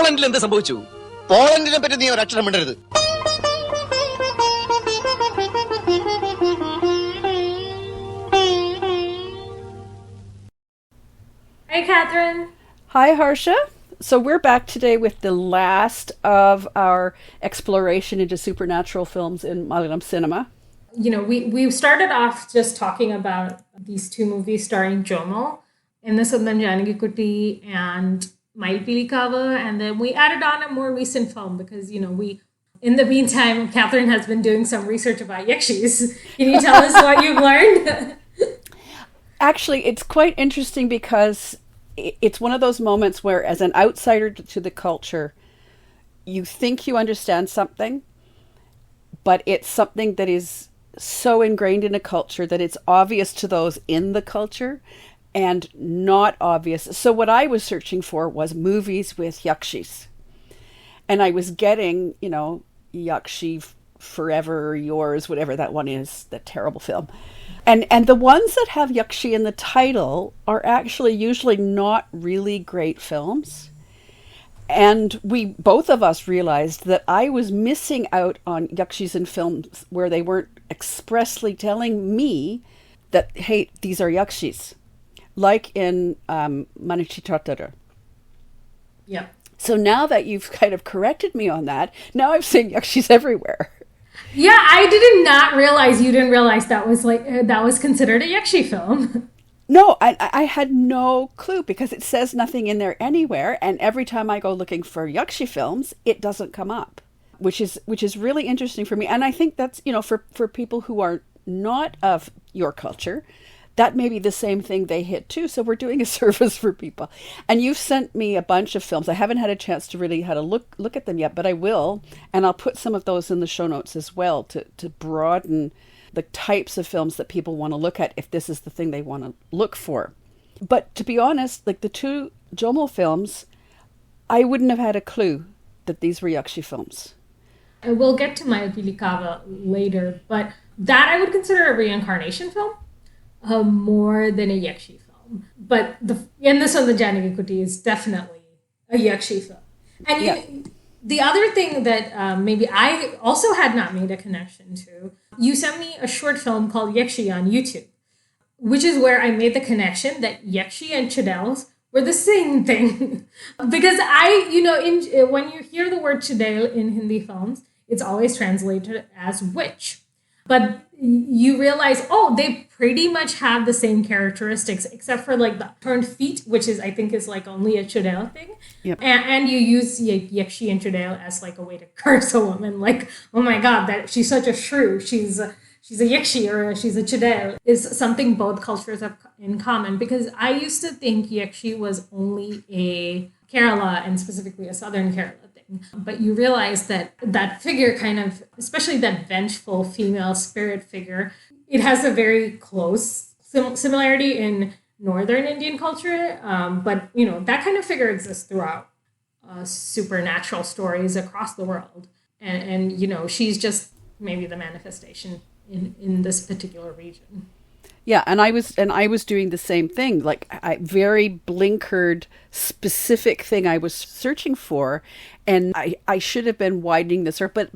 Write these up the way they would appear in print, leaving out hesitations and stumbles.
പോളണ്ടിൽ എന്ത് സംഭവിച്ചു? പോളണ്ടിനെ പറ്റി നീ ഒരു അക്ഷരം മിണ്ടരുത്. Hi, Katherine. Hi, Harsha. So we're back today with the last of our exploration into supernatural films in Malayalam cinema. You know, we started off just talking about these two movies starring Jomol, Ennu Swantham Janakikutty and Mayilpeelikkavu, and then we added on a more recent film because, you know, in the meantime, Katherine has been doing some research about yakshis. Can you tell us what you've learned? Actually, it's quite interesting because it's one of those moments where, as an outsider to the culture, you think you understand something, but it's something that is so ingrained in a culture that it's obvious to those in the culture and not obvious. So what I was searching for was movies with yakshis. And I was getting, you know, Yakshi Forever Yours, whatever that one is, that terrible film. And the ones that have Yakshi in the title are actually usually not really great films. And we, both of us, realized that I was missing out on Yakshis in films where they weren't expressly telling me that, hey, these are Yakshis. Like in Manichitrathazhu. Yeah. So now that you've kind of corrected me on that, now I've seen Yakshis everywhere. Yeah, I did not realize you didn't realize that was considered a Yakshi film. No, I had no clue because it says nothing in there anywhere, and every time I go looking for Yakshi films, it doesn't come up, which is really interesting for me. And I think that's, you know, for people who are not of your culture, that may be the same thing they hit too. So we're doing a service for people. And you've sent me a bunch of films. I haven't had a chance to really have a look at them yet, but I will. And I'll put some of those in the show notes as well to broaden the types of films that people want to look at if this is the thing they want to look for. But to be honest, like the two Jomol films, I wouldn't have had a clue that these were Yakshi films. We'll get to Mayilpeelikkavu later, but that I would consider a reincarnation film. More than a Yakshi film. But Ennu Swantham Janakikutty is definitely a Yakshi film. And the other thing that maybe I also had not made a connection to, you sent me a short film called Yakshi on YouTube, which is where I made the connection that Yakshi and chudails were the same thing. Because when you hear the word chudail in Hindi films, it's always translated as witch. But you realize, they pretty much have the same characteristics, except for like the turned feet, which I think is like only a Chudail thing. Yep. And you use Yakshi and Chudail as like a way to curse a woman. Like, oh my God, that she's such a shrew. She's a Yakshi or she's a Chudail is something both cultures have in common. Because I used to think Yakshi was only a Kerala and specifically a Southern Kerala. But you realize that figure kind of, especially that vengeful female spirit figure, it has a very close similarity in Northern Indian culture. But, you know, that kind of figure exists throughout supernatural stories across the world. And you know, she's just maybe the manifestation in this particular region. Yeah, and I was doing the same thing, like a very blinkered, specific thing I was searching for, and I should have been widening the search, but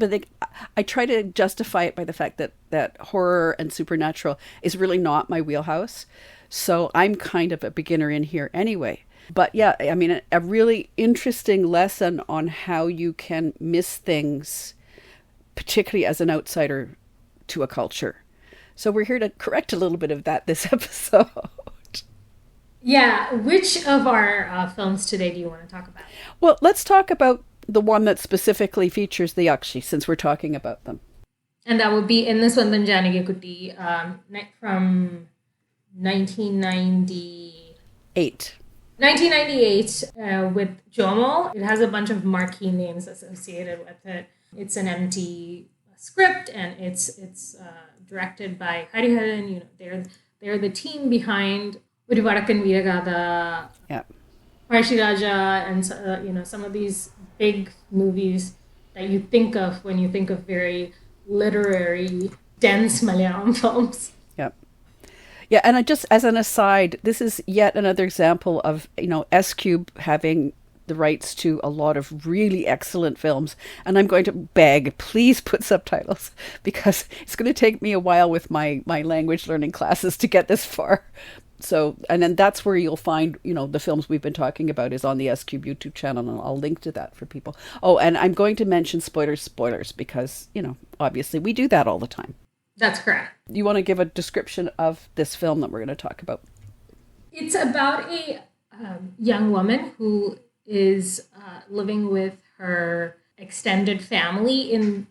I try to justify it by the fact that horror and supernatural is really not my wheelhouse, so I'm kind of a beginner in here anyway. But yeah, I mean, a really interesting lesson on how you can miss things, particularly as an outsider to a culture. So we're here to correct a little bit of that this episode. Yeah. Which of our films today do you want to talk about? Well, let's talk about the one that specifically features the Yakshi, since we're talking about them. And that would be Ennu Swantham Janakikutty from 1998. 1998 with Jomol. It has a bunch of marquis names associated with it. It's an empty script, and it's directed by Hariharan. You know, they're the team behind Vadakkan, Veeragatha, Raja, and some of these big movies that you think of when you think of very literary, dense Malayalam films. Yep. Yeah, and just as an aside, this is yet another example of, you know, Scube having the rights to a lot of really excellent films, and I'm going to beg, please put subtitles, because it's going to take me a while with my language learning classes to get this far. So, and then that's where you'll find, the films we've been talking about is on the Scube YouTube channel, and I'll link to that for people. Oh, and I'm going to mention spoilers, because, obviously we do that all the time. That's correct. You want to give a description of this film that we're going to talk about? It's about a young woman who is living with her extended family in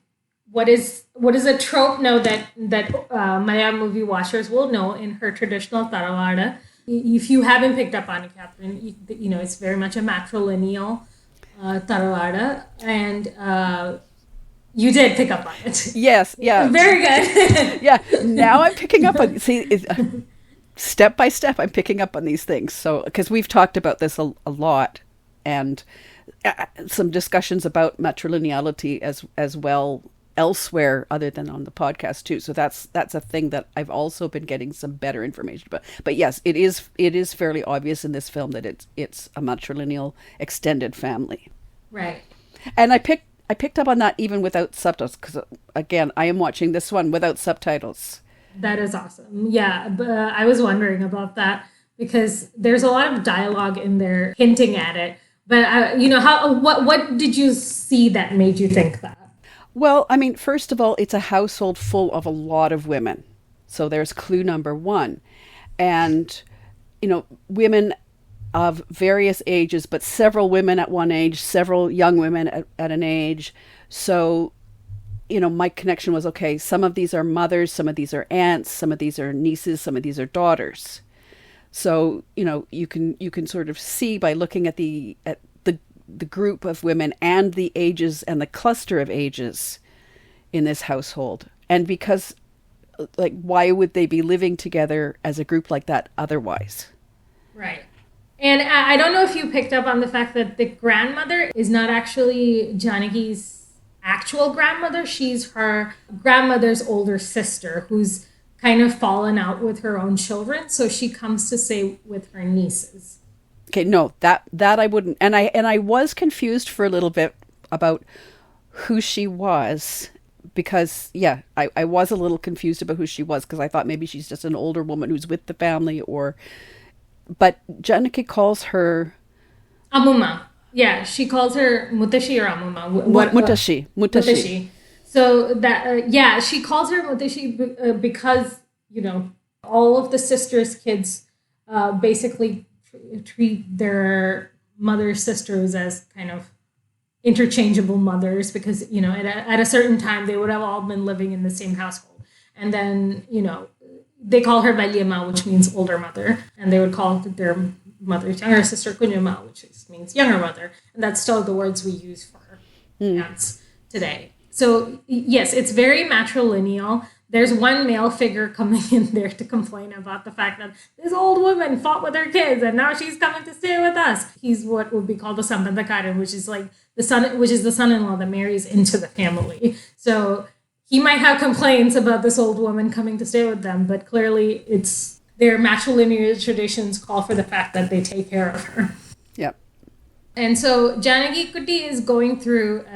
what is a trope now that Malayalam movie watchers will know in her traditional tharavadu. If you haven't picked up on it, Catherine, it's very much a matrilineal tharavadu, and you did pick up on it. Yes, yeah. Very good. Yeah, now I'm picking up on, step by step, I'm picking up on these things. So, because we've talked about this a lot, and some discussions about matrilineality as well elsewhere other than on the podcast too. So that's a thing that I've also been getting some better information about. But yes, it is fairly obvious in this film that it's a matrilineal extended family. Right. And I picked up on that even without subtitles, because again, I am watching this one without subtitles. That is awesome. Yeah, but I was wondering about that because there's a lot of dialogue in there hinting at it. But what did you see that made you think that? Well, I mean, first of all, it's a household full of a lot of women. So there's clue number one. And, women of various ages, but several women at one age, several young women at an age. So, my connection was, okay, some of these are mothers, some of these are aunts, some of these are nieces, some of these are daughters. So, you can sort of see by looking at the group of women and the ages and the cluster of ages in this household. And because, why would they be living together as a group like that otherwise? Right. And I don't know if you picked up on the fact that the grandmother is not actually Janaki's actual grandmother. She's her grandmother's older sister who's kind of fallen out with her own children. So she comes to stay with her nieces. Okay, no, that I wouldn't. And I was confused for a little bit about who she was, because, yeah, I was a little confused about who she was, because I thought maybe she's just an older woman who's with the family, but Janaki calls her Amuma. Yeah, she calls her Mutashi or Amuma. Mutashi. So that, she calls her Mutashi because, all of the sisters' kids basically treat their mother's sisters as kind of interchangeable mothers because, at a certain time they would have all been living in the same household. And then, they call her Valyama, which means older mother. And they would call their mother's younger sister Kunyama, which means younger mother. And that's still the words we use for aunts today. So, yes, it's very matrilineal. There's one male figure coming in there to complain about the fact that this old woman fought with her kids and now she's coming to stay with us. He's what would be called the Sambandhakaran, which is like the son-in-law that marries into the family. So he might have complaints about this old woman coming to stay with them, but clearly it's their matrilineal traditions call for the fact that they take care of her. Yep. And so Janakikutty is going through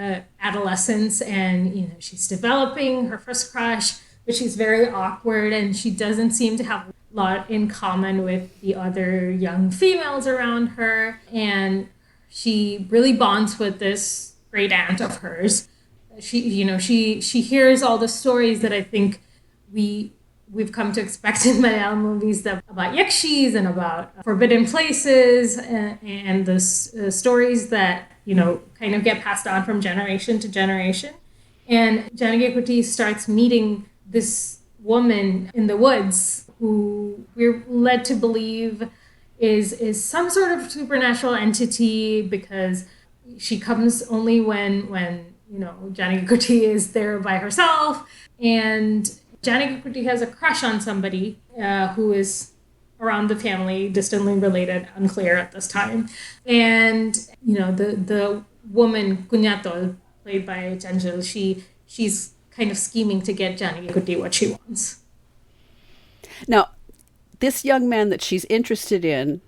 adolescence and, she's developing her first crush, but she's very awkward and she doesn't seem to have a lot in common with the other young females around her. And she really bonds with this great aunt of hers. She hears all the stories that I think we've come to expect in Malayalam movies about yakshis and about forbidden places and the stories that, kind of get passed on from generation to generation. And Janakikutty starts meeting this woman in the woods who we're led to believe is some sort of supernatural entity because she comes only when Janakikutty is there by herself. And Janakikutty has a crush on somebody who is around the family, distantly related, unclear at this time. And, the woman, Kunyato, played by Chanchal, she's kind of scheming to get Janakikutty what she wants. Now, this young man that she's interested in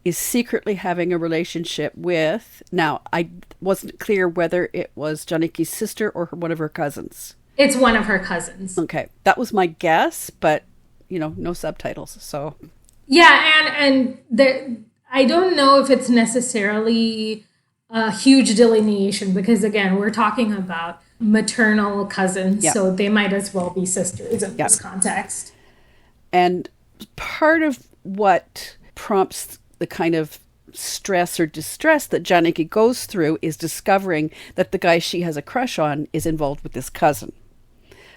is secretly having a relationship with, now I wasn't clear whether it was Janaki's sister or one of her cousins. It's one of her cousins. Okay, that was my guess, but no subtitles, so. Yeah, and I don't know if it's necessarily a huge delineation, because again, we're talking about maternal cousins, so they might as well be sisters in this context. And part of what prompts the kind of stress or distress that Janaki goes through is discovering that the guy she has a crush on is involved with this cousin.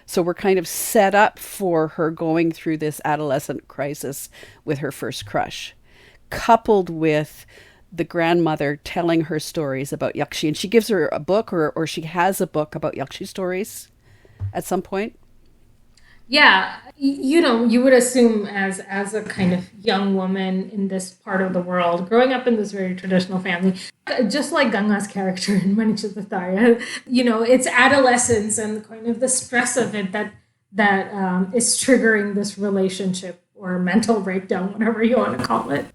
So we're kind of set up for her going through this adolescent crisis with her first crush, coupled with the grandmother telling her stories about Yakshi. And she gives her a book, or she has a book about Yakshi stories at some point. Yeah, you would assume as a kind of young woman in this part of the world, growing up in this very traditional family, just like Ganga's character in Manichitrathazhu, it's adolescence and kind of the stress of it that is triggering this relationship or mental breakdown, whatever you want to call it.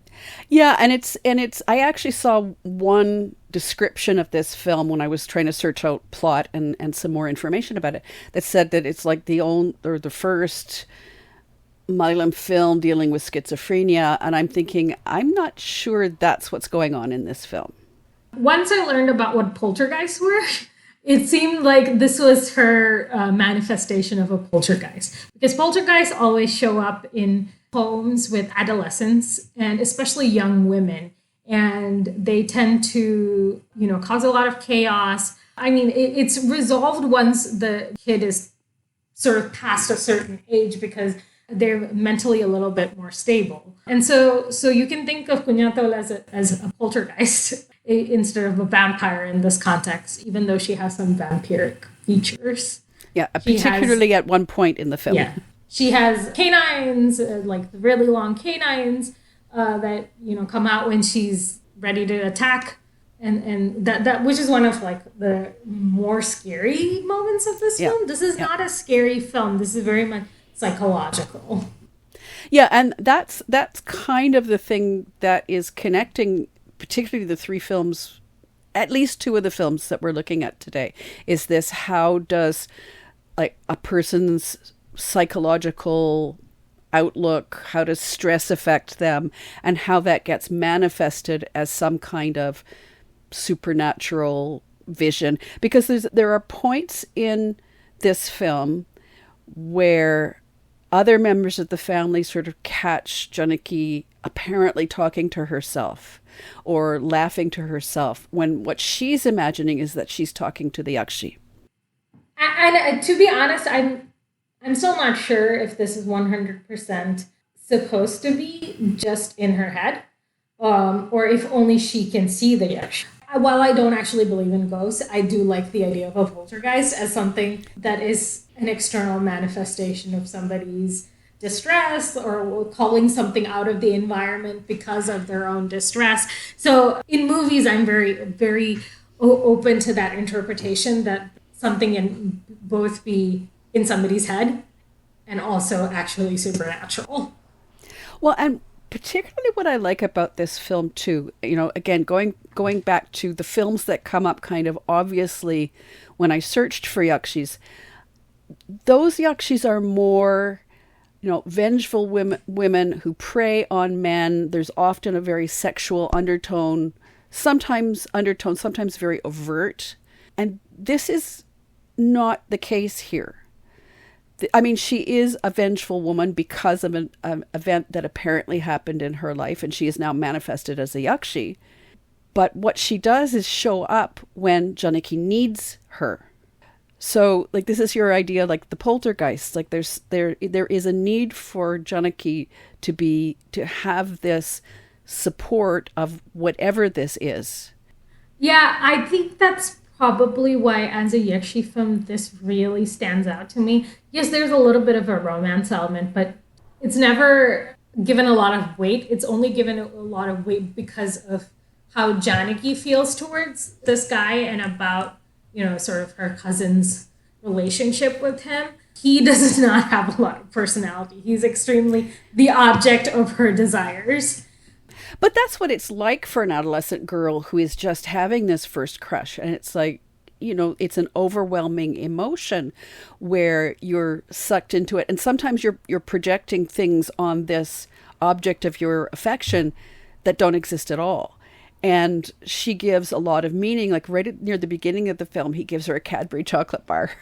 Yeah, and it's I actually saw one description of this film when I was trying to search out plot and some more information about it, that said that it's like the first Malayalam film dealing with schizophrenia, and I'm thinking, I'm not sure that's what's going on in this film. Once I learned about what poltergeists were, it seemed like this was her manifestation of a poltergeist, because poltergeists always show up in homes with adolescents and especially young women, and they tend to cause a lot of chaos. I mean, it's resolved once the kid is sort of past a certain age, because they're mentally a little bit more stable. And so you can think of Kunyathol as a poltergeist instead of a vampire in this context, even though she has some vampiric features. Yeah, particularly at one point in the film. Yeah. She has canines, like really long canines that come out when she's ready to attack, and that which is one of like the more scary moments of this film. This is not a scary film. This is very much psychological. Yeah, and that's kind of the thing that is connecting, particularly the three films, at least two of the films that we're looking at today, is this: how does like a person's psychological outlook, how does stress affect them, and how that gets manifested as some kind of supernatural vision. Because there are points in this film where other members of the family sort of catch Janaki apparently talking to herself or laughing to herself, when what she's imagining is that she's talking to the Yakshi. And to be honest, I'm still not sure if this is 100% supposed to be just in her head, or if only she can see the Yakshi. While I don't actually believe in ghosts, I do like the idea of a poltergeist as something that is an external manifestation of somebody's distress, or calling something out of the environment because of their own distress. So in movies, I'm very, very open to that interpretation, that something can both be in somebody's head and also actually supernatural. Well, and particularly what I like about this film too, again, going back to the films that come up kind of obviously when I searched for Yakshis, those Yakshis are more, vengeful women who prey on men. There's often a very sexual undertone, sometimes very overt. And this is not the case here. I mean, she is a vengeful woman because of an event that apparently happened in her life, and she is now manifested as a Yakshi. But what she does is show up when Janaki needs her. So, like, this is your idea, like the poltergeist. Like, there is a need for Janaki to have this support of whatever this is. Yeah, I think that's probably why, as a Yakshi film, this really stands out to me. Yes, there's a little bit of a romance element, but it's never given a lot of weight. It's only given a lot of weight because of how Janaki feels towards this guy and about, sort of her cousin's relationship with him. He does not have a lot of personality. He's extremely the object of her desires. But that's what it's like for an adolescent girl who is just having this first crush. And it's like, it's an overwhelming emotion where you're sucked into it. And sometimes you're projecting things on this object of your affection that don't exist at all. And she gives a lot of meaning, like near the beginning of the film, he gives her a Cadbury chocolate bar.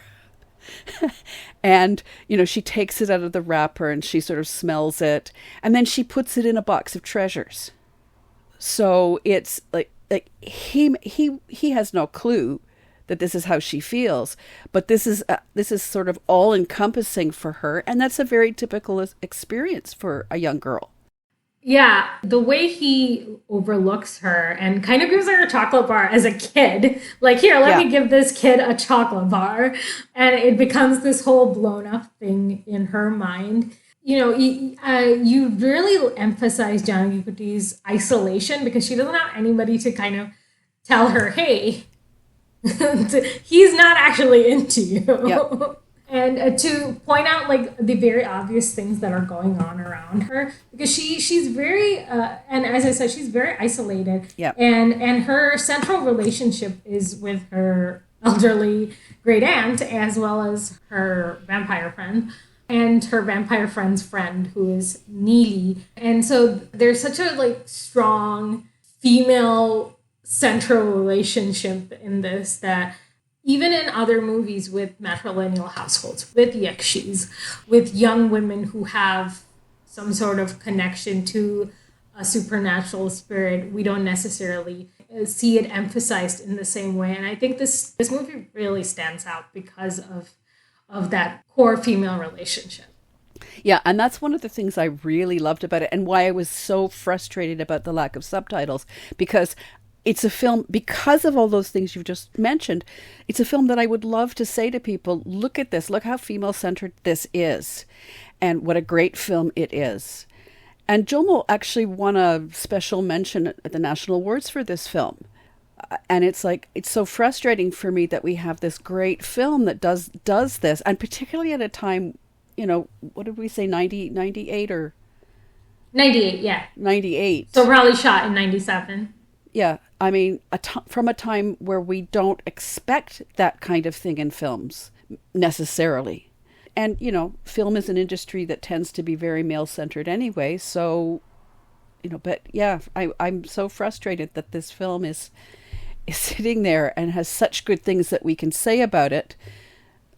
And, she takes it out of the wrapper and she sort of smells it. And then she puts it in a box of treasures. So it's like he has no clue that this is how she feels, but this is sort of all encompassing for her. And that's a very typical experience for a young girl. Yeah, the way he overlooks her and kind of gives her a chocolate bar as a kid. Like, here, let me give this kid a chocolate bar. And it becomes this whole blown up thing in her mind. You really emphasize Janakikutty's isolation because she doesn't have anybody to kind of tell her, hey, he's not actually into you. Yep. And to point out like the very obvious things that are going on around her, because she's very and as I said, she's very isolated. Yep. And her central relationship is with her elderly great aunt as well as her vampire friend and her vampire friend's friend, who is Neely. And so there's such a strong female central relationship in this that even in other movies with matrilineal households, with yakshis, with young women who have some sort of connection to a supernatural spirit, we don't necessarily see it emphasized in the same way. And I think this movie really stands out because of that core female relationship. Yeah, and that's one of the things I really loved about it and why I was so frustrated about the lack of subtitles, because it's a film, because of all those things you've just mentioned, it's a film that I would love to say to people, look at this, look how female-centered this is, and what a great film it is. And Jomol actually won a special mention at the National Awards for this film. And it's so frustrating for me that we have this great film that does this, and particularly at a time, what did we say, 98 or? 98, yeah. 98. So probably shot in 97. Yeah, I mean, from a time where we don't expect that kind of thing in films, necessarily. And, film is an industry that tends to be very male-centered anyway, so, but yeah, I'm so frustrated that this film is sitting there and has such good things that we can say about it,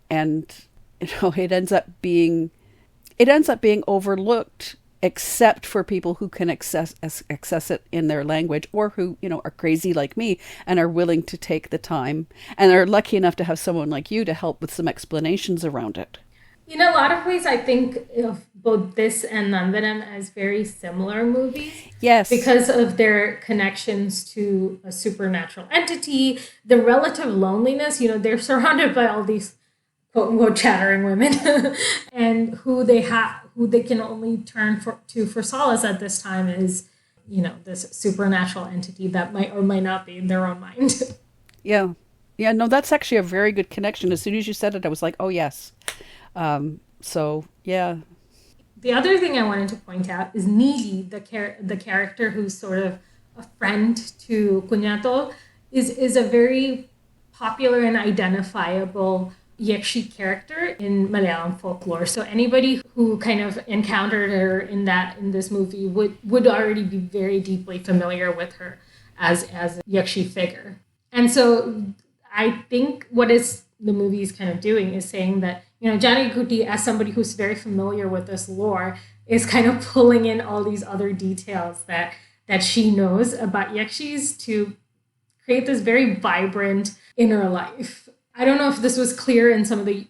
and, it ends up being overlooked, except for people who can access it in their language, or who, are crazy like me and are willing to take the time and are lucky enough to have someone like you to help with some explanations around it. In a lot of ways, I think of both this and Nandanam as very similar movies. Yes. Because of their connections to a supernatural entity, the relative loneliness, they're surrounded by all these quote unquote chattering women and who they can only turn to for solace at this time is, this supernatural entity that might or might not be in their own mind. Yeah. Yeah, no, that's actually a very good connection. As soon as you said it, I was like, oh, yes. So, yeah. The other thing I wanted to point out is Neely, the character who's sort of a friend to Kunyato, is a very popular and identifiable Yakshi character in Malayalam folklore. So anybody who kind of encountered her in this movie would already be very deeply familiar with her as a Yakshi figure. And so I think what the movie is kind of doing is saying that, Janakikutty, as somebody who's very familiar with this lore, is kind of pulling in all these other details that she knows about Yakshis to create this very vibrant inner life. I don't know if this was clear in some of the,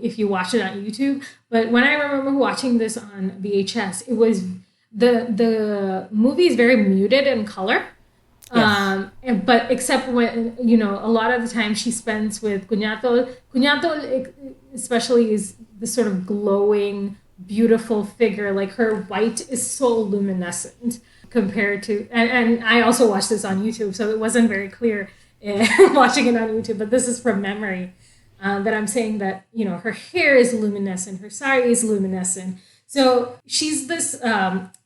if you watched it on YouTube, but when I remember watching this on VHS, it was, the movie is very muted in color. Yes. But except when, a lot of the time she spends with Kunyato. Kunyato especially is this sort of glowing, beautiful figure. Like her white is so luminescent compared to, and I also watched this on YouTube, so it wasn't very clear watching it on YouTube, but this is from memory, that I'm saying that, her hair is luminescent, her sari is luminescent. So she's this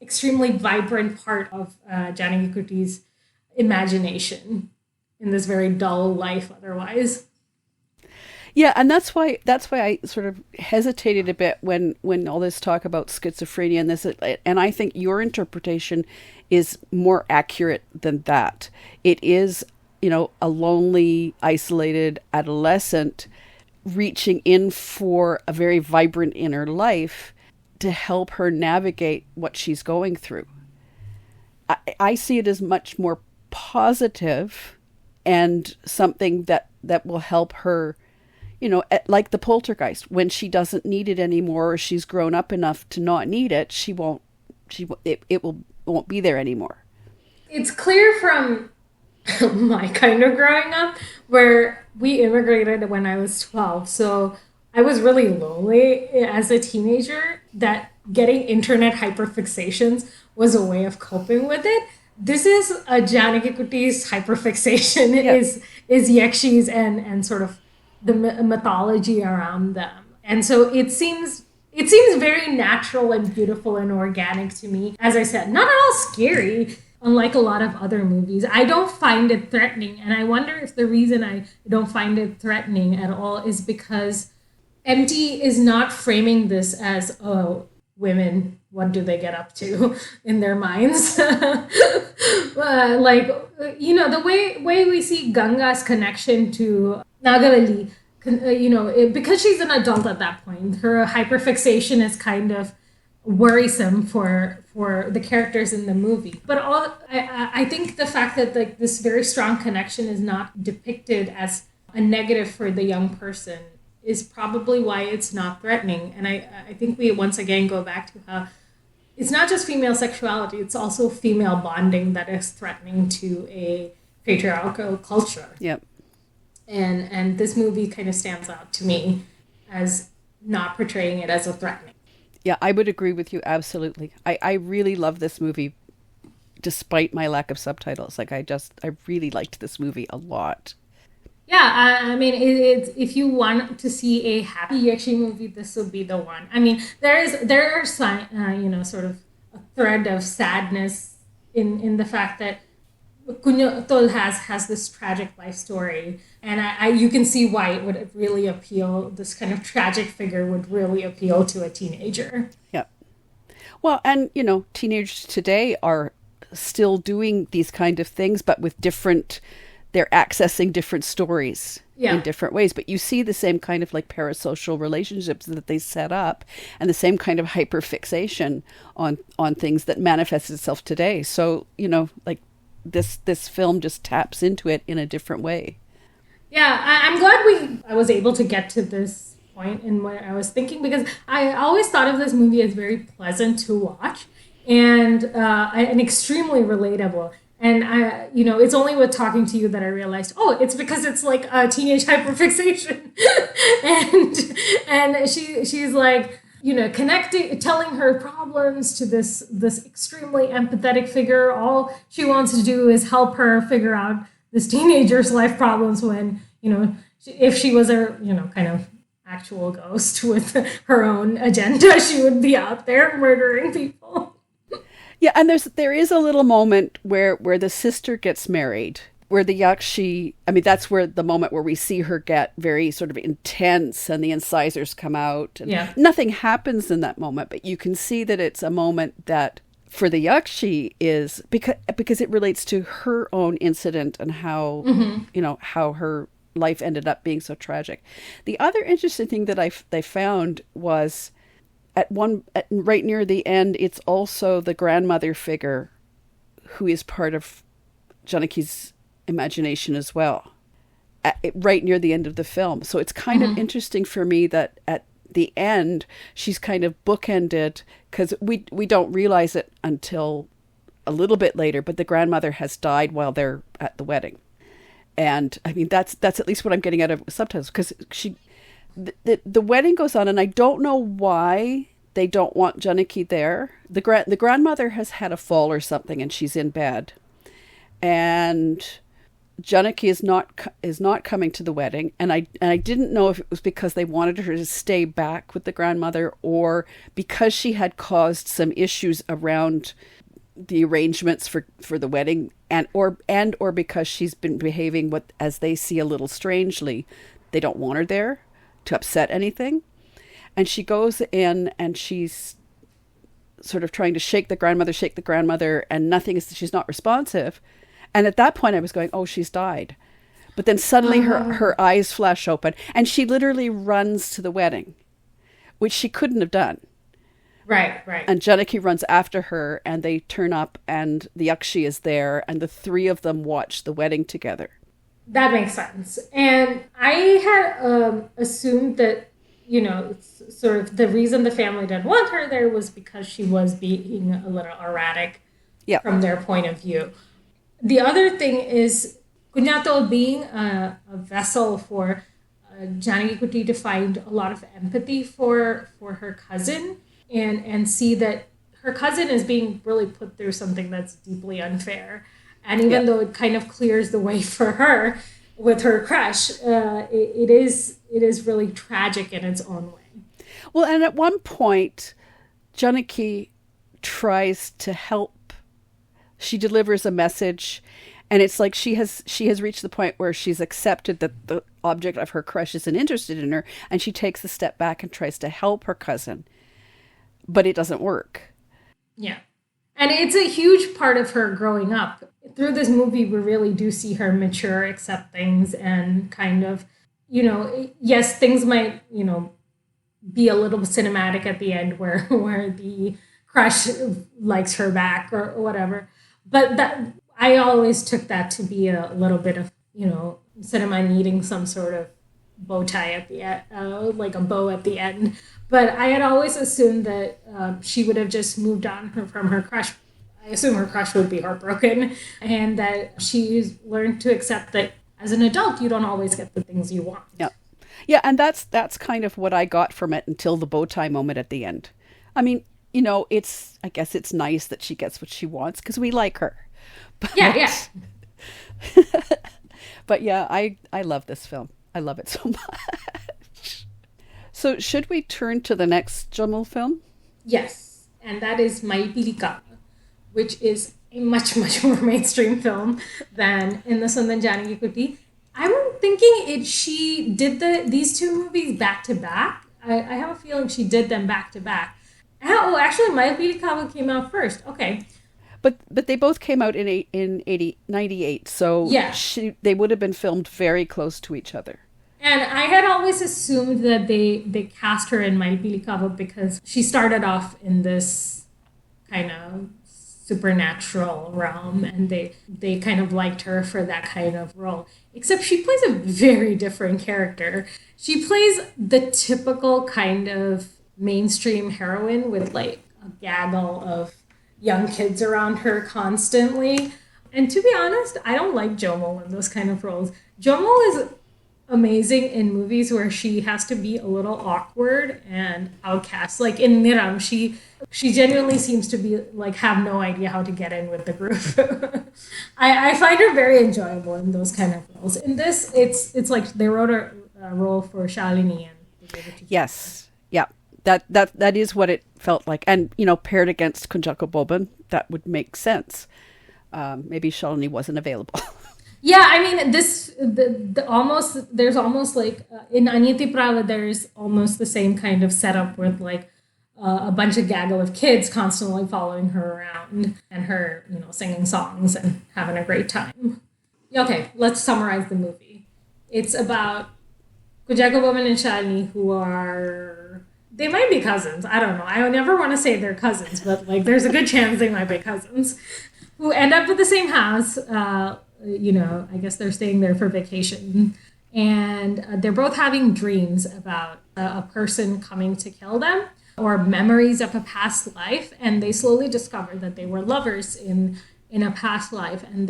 extremely vibrant part of Janakikutty's imagination in this very dull life otherwise. Yeah, and that's why I sort of hesitated a bit when all this talk about schizophrenia and this, and I think your interpretation is more accurate than that. It is, a lonely, isolated adolescent reaching in for a very vibrant inner life to help her navigate what she's going through. I see it as much more positive and something that will help her, like the poltergeist, when she doesn't need it anymore, or she's grown up enough to not need it, it won't be there anymore. It's clear from my kind of growing up, where we immigrated when I was 12. So I was really lonely as a teenager, that getting internet hyperfixations was a way of coping with it. This is a Janakikutty's hyperfixation, yeah. is yakshis and sort of the mythology around them. And so it seems very natural and beautiful and organic to me. As I said, not at all scary, unlike a lot of other movies. I don't find it threatening. And I wonder if the reason I don't find it threatening at all is because MT is not framing this as, oh, women, what do they get up to in their minds? The way we see Ganga's connection to Nagavalli, because she's an adult at that point, her hyperfixation is kind of worrisome for the characters in the movie. But I think the fact that this very strong connection is not depicted as a negative for the young person is probably why it's not threatening. And I think we once again go back to how it's not just female sexuality, it's also female bonding that is threatening to a patriarchal culture. Yep. And this movie kind of stands out to me as not portraying it as a threatening. Yeah, I would agree with you, absolutely. I really love this movie, despite my lack of subtitles. I really liked this movie a lot. Yeah, I mean, if you want to see a happy Yakshi movie, this would be the one. I mean, there are sort of a thread of sadness in the fact that Kunyo has this tragic life story, and you can see why it would really appeal. This kind of tragic figure would really appeal to a teenager. Yeah. Well, and teenagers today are still doing these kind of things, but with different. They're accessing different stories in different ways, but you see the same kind of parasocial relationships that they set up, and the same kind of hyperfixation on things that manifests itself today. So this film just taps into it in a different way. Yeah, I'm glad I was able to get to this point in what I was thinking, because I always thought of this movie as very pleasant to watch and extremely relatable. And it's only with talking to you that I realized, it's because it's like a teenage hyperfixation, and she's like, connecting, telling her problems to this extremely empathetic figure. All she wants to do is help her figure out this teenager's life problems. When if she was a kind of actual ghost with her own agenda, she would be out there murdering people. Yeah, and there is a little moment where the sister gets married, where the Yakshi, that's where the moment where we see her get very sort of intense and the incisors come out. And nothing happens in that moment, but you can see that it's a moment that for the Yakshi is because it relates to her own incident and how, how her life ended up being so tragic. The other interesting thing that they found was right near the end, it's also the grandmother figure who is part of Janak's imagination as well, right near the end of the film. So it's kind of interesting for me that at the end, she's kind of bookended, because we don't realize it until a little bit later, but the grandmother has died while they're at the wedding. And that's at least what I'm getting out of subtitles, because the wedding goes on, and I don't know why they don't want Janaki there. The grandmother has had a fall or something, and she's in bed. And Janaki is not coming to the wedding, and I didn't know if it was because they wanted her to stay back with the grandmother, or because she had caused some issues around the arrangements for the wedding, or because she's been behaving as they see a little strangely. They don't want her there to upset anything. And she goes in and she's sort of trying to shake the grandmother, and she's not responsive. And at that point I was going, oh, she's died. But then suddenly her eyes flash open and she literally runs to the wedding, which she couldn't have done. Right. And Janaki runs after her, and they turn up, and the Yakshi is there, and the three of them watch the wedding together. That makes sense. And I had assumed that, sort of the reason the family didn't want her there was because she was being a little erratic from their point of view. The other thing is Kunchacko being a vessel for Janakikutty to find a lot of empathy for her cousin, and see that her cousin is being really put through something that's deeply unfair. And even though it kind of clears the way for her with her crush, it is really tragic in its own way. Well, and at one point, Janaki tries to help. She delivers a message, and it's like she has reached the point where she's accepted that the object of her crush isn't interested in her, and she takes a step back and tries to help her cousin. But it doesn't work. Yeah. And it's a huge part of her growing up. Through this movie, we really do see her mature, accept things, and kind of, yes, things might, be a little cinematic at the end where the crush likes her back or whatever. But that I always took that to be a little bit of, cinema needing some sort of bow tie at the end, like a bow at the end. But I had always assumed that she would have just moved on from her crush. I assume her crush would be heartbroken, and that she's learned to accept that as an adult, you don't always get the things you want. Yeah, and that's kind of what I got from it until the bow tie moment at the end. I mean, I guess it's nice that she gets what she wants because we like her. But, yeah. But yeah, I love this film. I love it so much. So should we turn to the next Jomol film? Yes, and that is Mayilpeelikkavu, which is a much, much more mainstream film than Ennu Swantham Janakikutty. I'm thinking she did these two movies back to back. I have a feeling she did them back to back. Oh, actually, Mayilpeelikkavu came out first. Okay. But they both came out in 98, so they would have been filmed very close to each other. And I had always assumed that they cast her in Mayilpeelikkavu because she started off in this kind of supernatural realm, and they kind of liked her for that kind of role. Except she plays a very different character. She plays the typical kind of mainstream heroine with like a gaggle of young kids around her constantly. And to be honest, I don't like Jomol in those kind of roles. Jomol is amazing in movies where she has to be a little awkward and outcast. Like in Niram, she genuinely seems to be like have no idea how to get in with the group. I find her very enjoyable in those kind of roles. In this, it's like they wrote a role for Shalini and yes, yeah, that is what it felt like. And paired against Kunchacko Boban, that would make sense. Maybe Shalini wasn't available. Yeah, I mean, there's almost like in Anyati Prava, there's almost the same kind of setup with like a bunch of gaggle of kids constantly following her around and her, singing songs and having a great time. Okay, let's summarize the movie. It's about Kunchacko Boban and Shalini, they might be cousins. I don't know. I never want to say they're cousins, but like there's a good chance they might be cousins who end up at the same house. I guess they're staying there for vacation. And they're both having dreams about a person coming to kill them or memories of a past life. And they slowly discover that they were lovers in a past life. And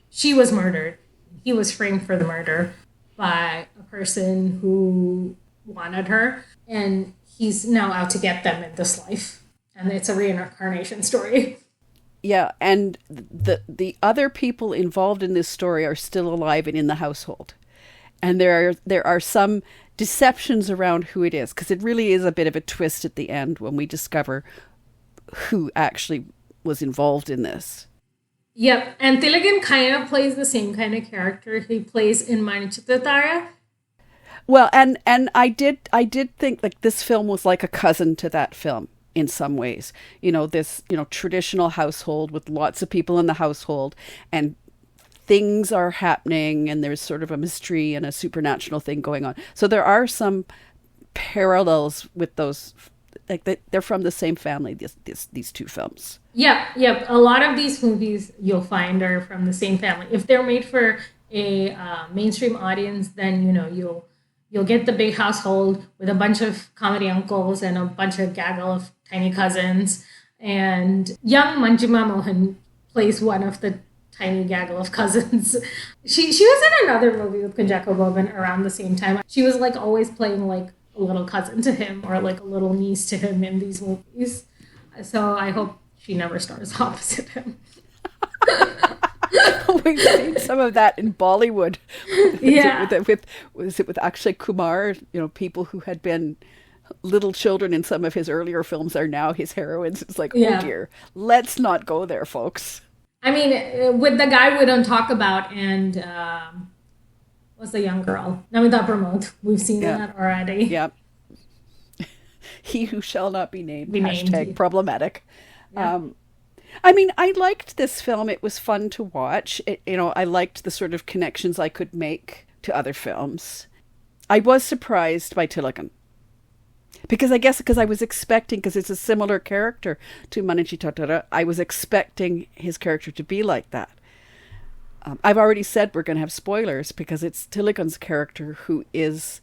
she was murdered. He was framed for the murder by a person who wanted her. And he's now out to get them in this life. And it's a reincarnation story. Yeah, and the other people involved in this story are still alive and in the household. And there are some deceptions around who it is, because it really is a bit of a twist at the end when we discover who actually was involved in this. Yep, and Tiligan kind of plays the same kind of character he plays in Manichitrathazhu. Well, and I did think like this film was like a cousin to that film in some ways. This traditional household with lots of people in the household, and things are happening, and there's sort of a mystery and a supernatural thing going on. So there are some parallels with those, like they're from the same family, these two films. Yep. A lot of these movies you'll find are from the same family. If they're made for a mainstream audience, then you'll get the big household with a bunch of comedy uncles and a bunch of gaggle of tiny cousins. And young Manjima Mohan plays one of the tiny gaggle of cousins. She was in another movie with Kunchacko Boban around the same time. She was like always playing like a little cousin to him or like a little niece to him in these movies. So I hope she never stars opposite him. We've seen some of that in Bollywood. Yeah. Was it with Akshay Kumar? People who had been little children in some of his earlier films are now his heroines. It's like, oh dear, let's not go there, folks. I mean, with the guy we don't talk about, and what's the young girl? Namita Pramod. We've seen that already. Yeah. He who shall not be named. Hashtag problematic. Yeah. I mean, I liked this film. It was fun to watch. I liked the sort of connections I could make to other films. I was surprised by Tiligan. Because I was expecting, because it's a similar character to Manichitrathazhu, I was expecting his character to be like that. I've already said we're going to have spoilers, because it's Tiligan's character who is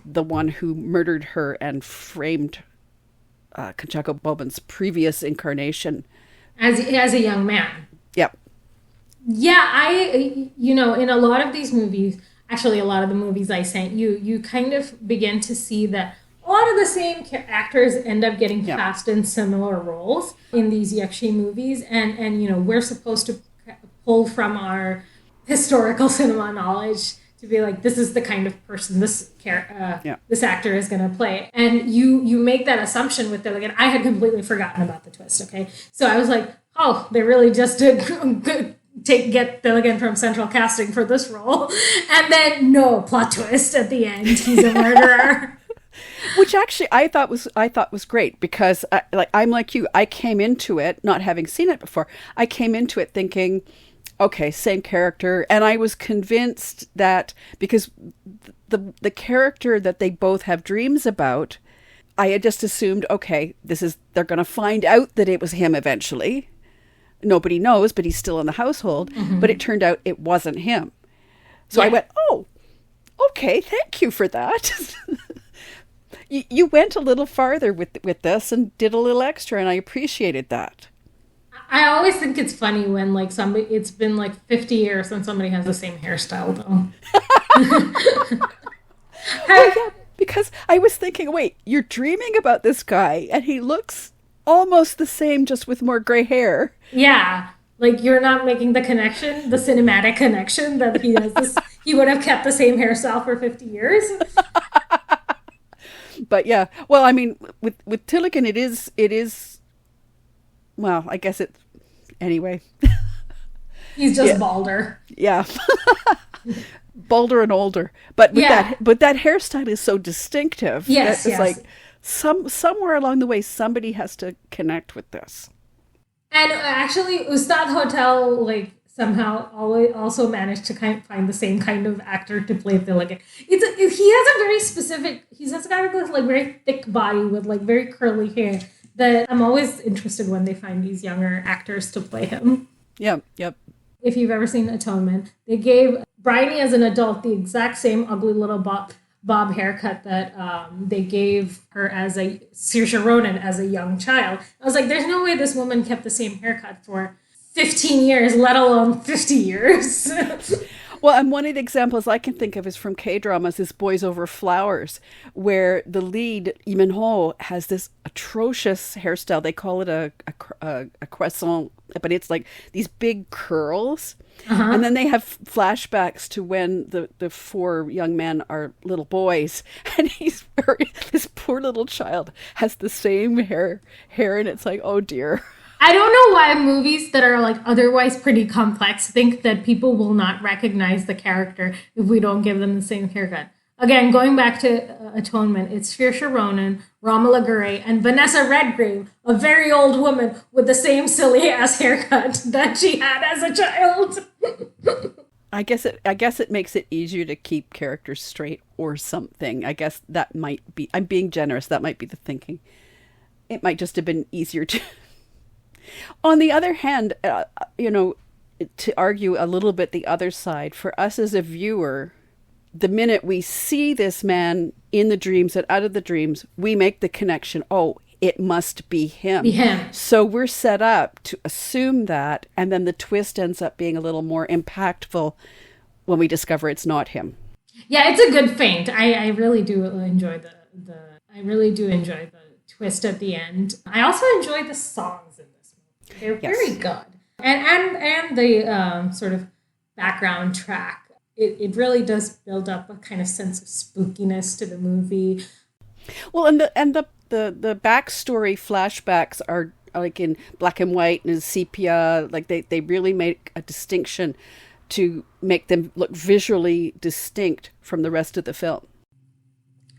the one who murdered her and framed Kunchacko Boban's previous incarnation. As a young man. Yep. Yeah, in a lot of these movies, actually a lot of the movies I sent you, you kind of begin to see that a lot of the same actors end up getting cast in similar roles in these Yakshi movies. And we're supposed to pull from our historical cinema knowledge to be like, this is the kind of person this actor is going to play. And you make that assumption with it. Like, I had completely forgotten about the twist, okay? So I was like, oh, they really just did get Tiligan from Central Casting for this role. And then, no, plot twist at the end. He's a murderer. Which actually I thought was great, because I'm like you. I came into it not having seen it before. I came into it thinking, okay, same character, and I was convinced that because the character that they both have dreams about, I had just assumed, okay, they're going to find out that it was him eventually. Nobody knows, but he's still in the household. Mm-hmm. But it turned out it wasn't him. So I went, oh, okay, thank you for that. You went a little farther with this and did a little extra, and I appreciated that. I always think it's funny when it's been like 50 years since somebody has the same hairstyle though. Yeah, because I was thinking, wait, you're dreaming about this guy and he looks almost the same, just with more gray hair. Yeah. Like, you're not making the connection, the cinematic connection that he has this. He would have kept the same hairstyle for 50 years. But yeah, well, I mean, with Tiligan, it is. Well, I guess anyway. He's just balder. Yeah, balder and older. But that hairstyle is so distinctive. Yes, it's like somewhere along the way, somebody has to connect with this. And actually, Ustad Hotel somehow also managed to find the same kind of actor to play Tiligan. He has a very specific. He has a kind of very thick body with very curly hair. That I'm always interested when they find these younger actors to play him. Yep. If you've ever seen Atonement, they gave Bryony as an adult the exact same ugly little bob haircut that they gave her as a Saoirse Ronan as a young child. I was like, there's no way this woman kept the same haircut for 15 years, let alone 50 years. Well, and one of the examples I can think of is from K-dramas, is Boys Over Flowers, where the lead, Lee Min-ho, has this atrocious hairstyle. They call it a croissant but it's like these big curls. Uh-huh. And then they have flashbacks to when the four young men are little boys, and this poor little child has the same hair, and it's like, oh dear. I don't know why movies that are like otherwise pretty complex think that people will not recognize the character if we don't give them the same haircut. Again, going back to Atonement, it's Saoirse Ronan, Romola Garai, and Vanessa Redgrave, a very old woman with the same silly-ass haircut that she had as a child. I guess it makes it easier to keep characters straight or something. I guess that might be, I'm being generous, that might be the thinking. It might just have been easier to... On the other hand, to argue a little bit the other side, for us as a viewer... The minute we see this man in the dreams and out of the dreams, we make the connection, oh, it must be him. Yeah. So we're set up to assume that, and then the twist ends up being a little more impactful when we discover it's not him. Yeah, it's a good feint. I really do enjoy the twist at the end. I also enjoy the songs in this movie. They're very good. And the sort of background track. It really does build up a kind of sense of spookiness to the movie. Well, and the backstory flashbacks are like in black and white and sepia. Like they really make a distinction to make them look visually distinct from the rest of the film.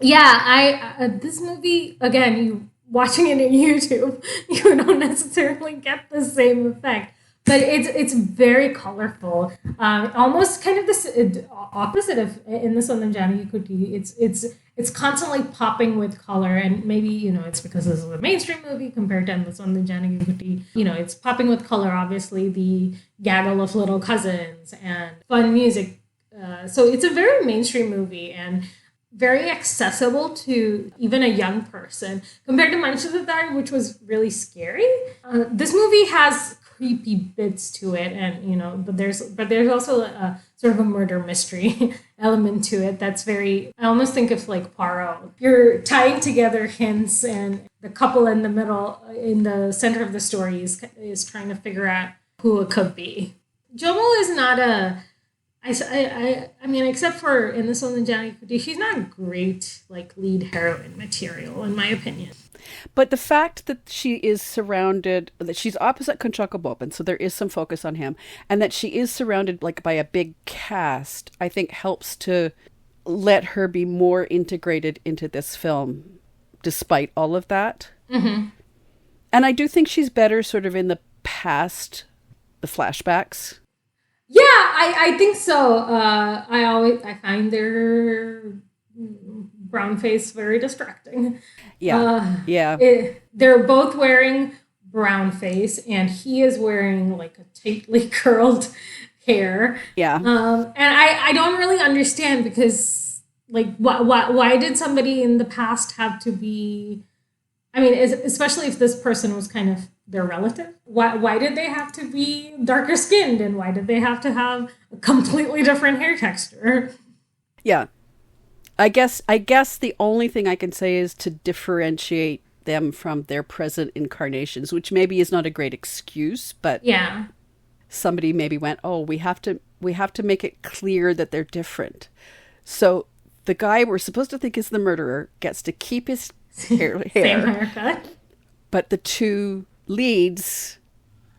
Yeah, this movie, again, you watching it on YouTube, you don't necessarily get the same effect. But it's very colorful, almost kind of the opposite of in Ennu Swantham Janakikutty. It's constantly popping with color, and maybe it's because this is a mainstream movie compared to Ennu Swantham Janakikutty. It's popping with color. Obviously, the gaggle of little cousins and fun music. So it's a very mainstream movie and very accessible to even a young person compared to Manichitrathazhu, which was really scary. This movie has creepy bits to it, and but there's also a sort of a murder mystery element to it that's very, I almost think of like Poirot. You're tying together hints, and the couple in the middle, in the center of the story is trying to figure out who it could be. Jomol is not I mean, except for in Ennu Swantham Janakikutty, she's not great like lead heroine material in my opinion. But the fact that she is surrounded, that she's opposite Kunchacko Boban, so there is some focus on him, and that she is surrounded like by a big cast, I think helps to let her be more integrated into this film, despite all of that. Mm-hmm. And I do think she's better sort of in the past, the flashbacks. Yeah, I think so. I find their brown face very distracting. Yeah. They're both wearing brown face, and he is wearing like a tightly curled hair. Yeah. And I don't really understand, because like why did somebody in the past have to be? I mean, especially if this person was kind of their relative. Why did they have to be darker skinned, and why did they have to have a completely different hair texture? Yeah. I guess the only thing I can say is to differentiate them from their present incarnations, which maybe is not a great excuse, but yeah, somebody maybe went, oh, we have to make it clear that they're different. So the guy we're supposed to think is the murderer gets to keep his hair. Same haircut. But the two leads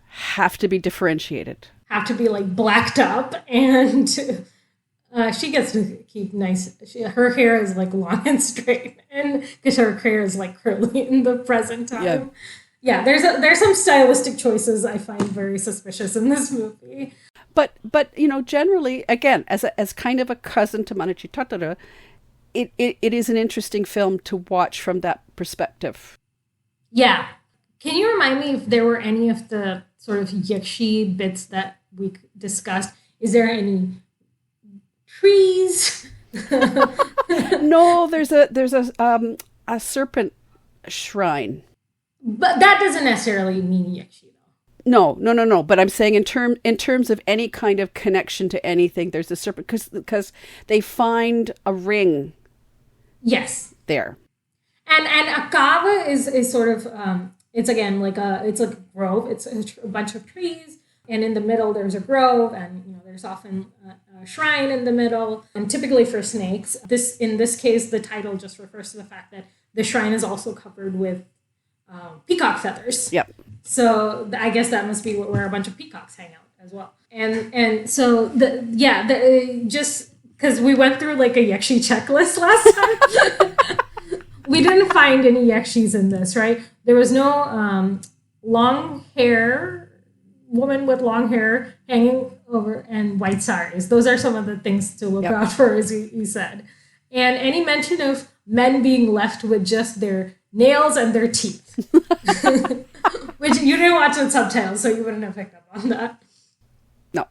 have to be differentiated. Have to be like blacked up, and she gets to keep nice. Her hair is like long and straight, and because her hair is like curly in the present time. Yeah, there's some stylistic choices I find very suspicious in this movie. But generally, again, as kind of a cousin to Manichitrathazhu, it is an interesting film to watch from that perspective. Yeah. Can you remind me if there were any of the sort of Yakshi bits that we discussed? Is there any trees? No, there's a serpent shrine. But that doesn't necessarily mean Yakshi, though. No. But I'm saying in terms of any kind of connection to anything, there's a serpent, because they find a ring. Yes. There. And a kava is sort of It's again like a grove. It's a bunch of trees, and in the middle there's a grove, and there's often a shrine in the middle. And typically for snakes, in this case, the title just refers to the fact that the shrine is also covered with peacock feathers. Yep. So I guess that must be where a bunch of peacocks hang out as well. And so just because we went through like a Yakshi checklist last time. We didn't find any Yakshis in this, right? There was no long hair, woman with long hair hanging over, and white saris. Those are some of the things to look out for, as you said. And any mention of men being left with just their nails and their teeth. Which you didn't watch with subtitles, so you wouldn't have picked up on that. No.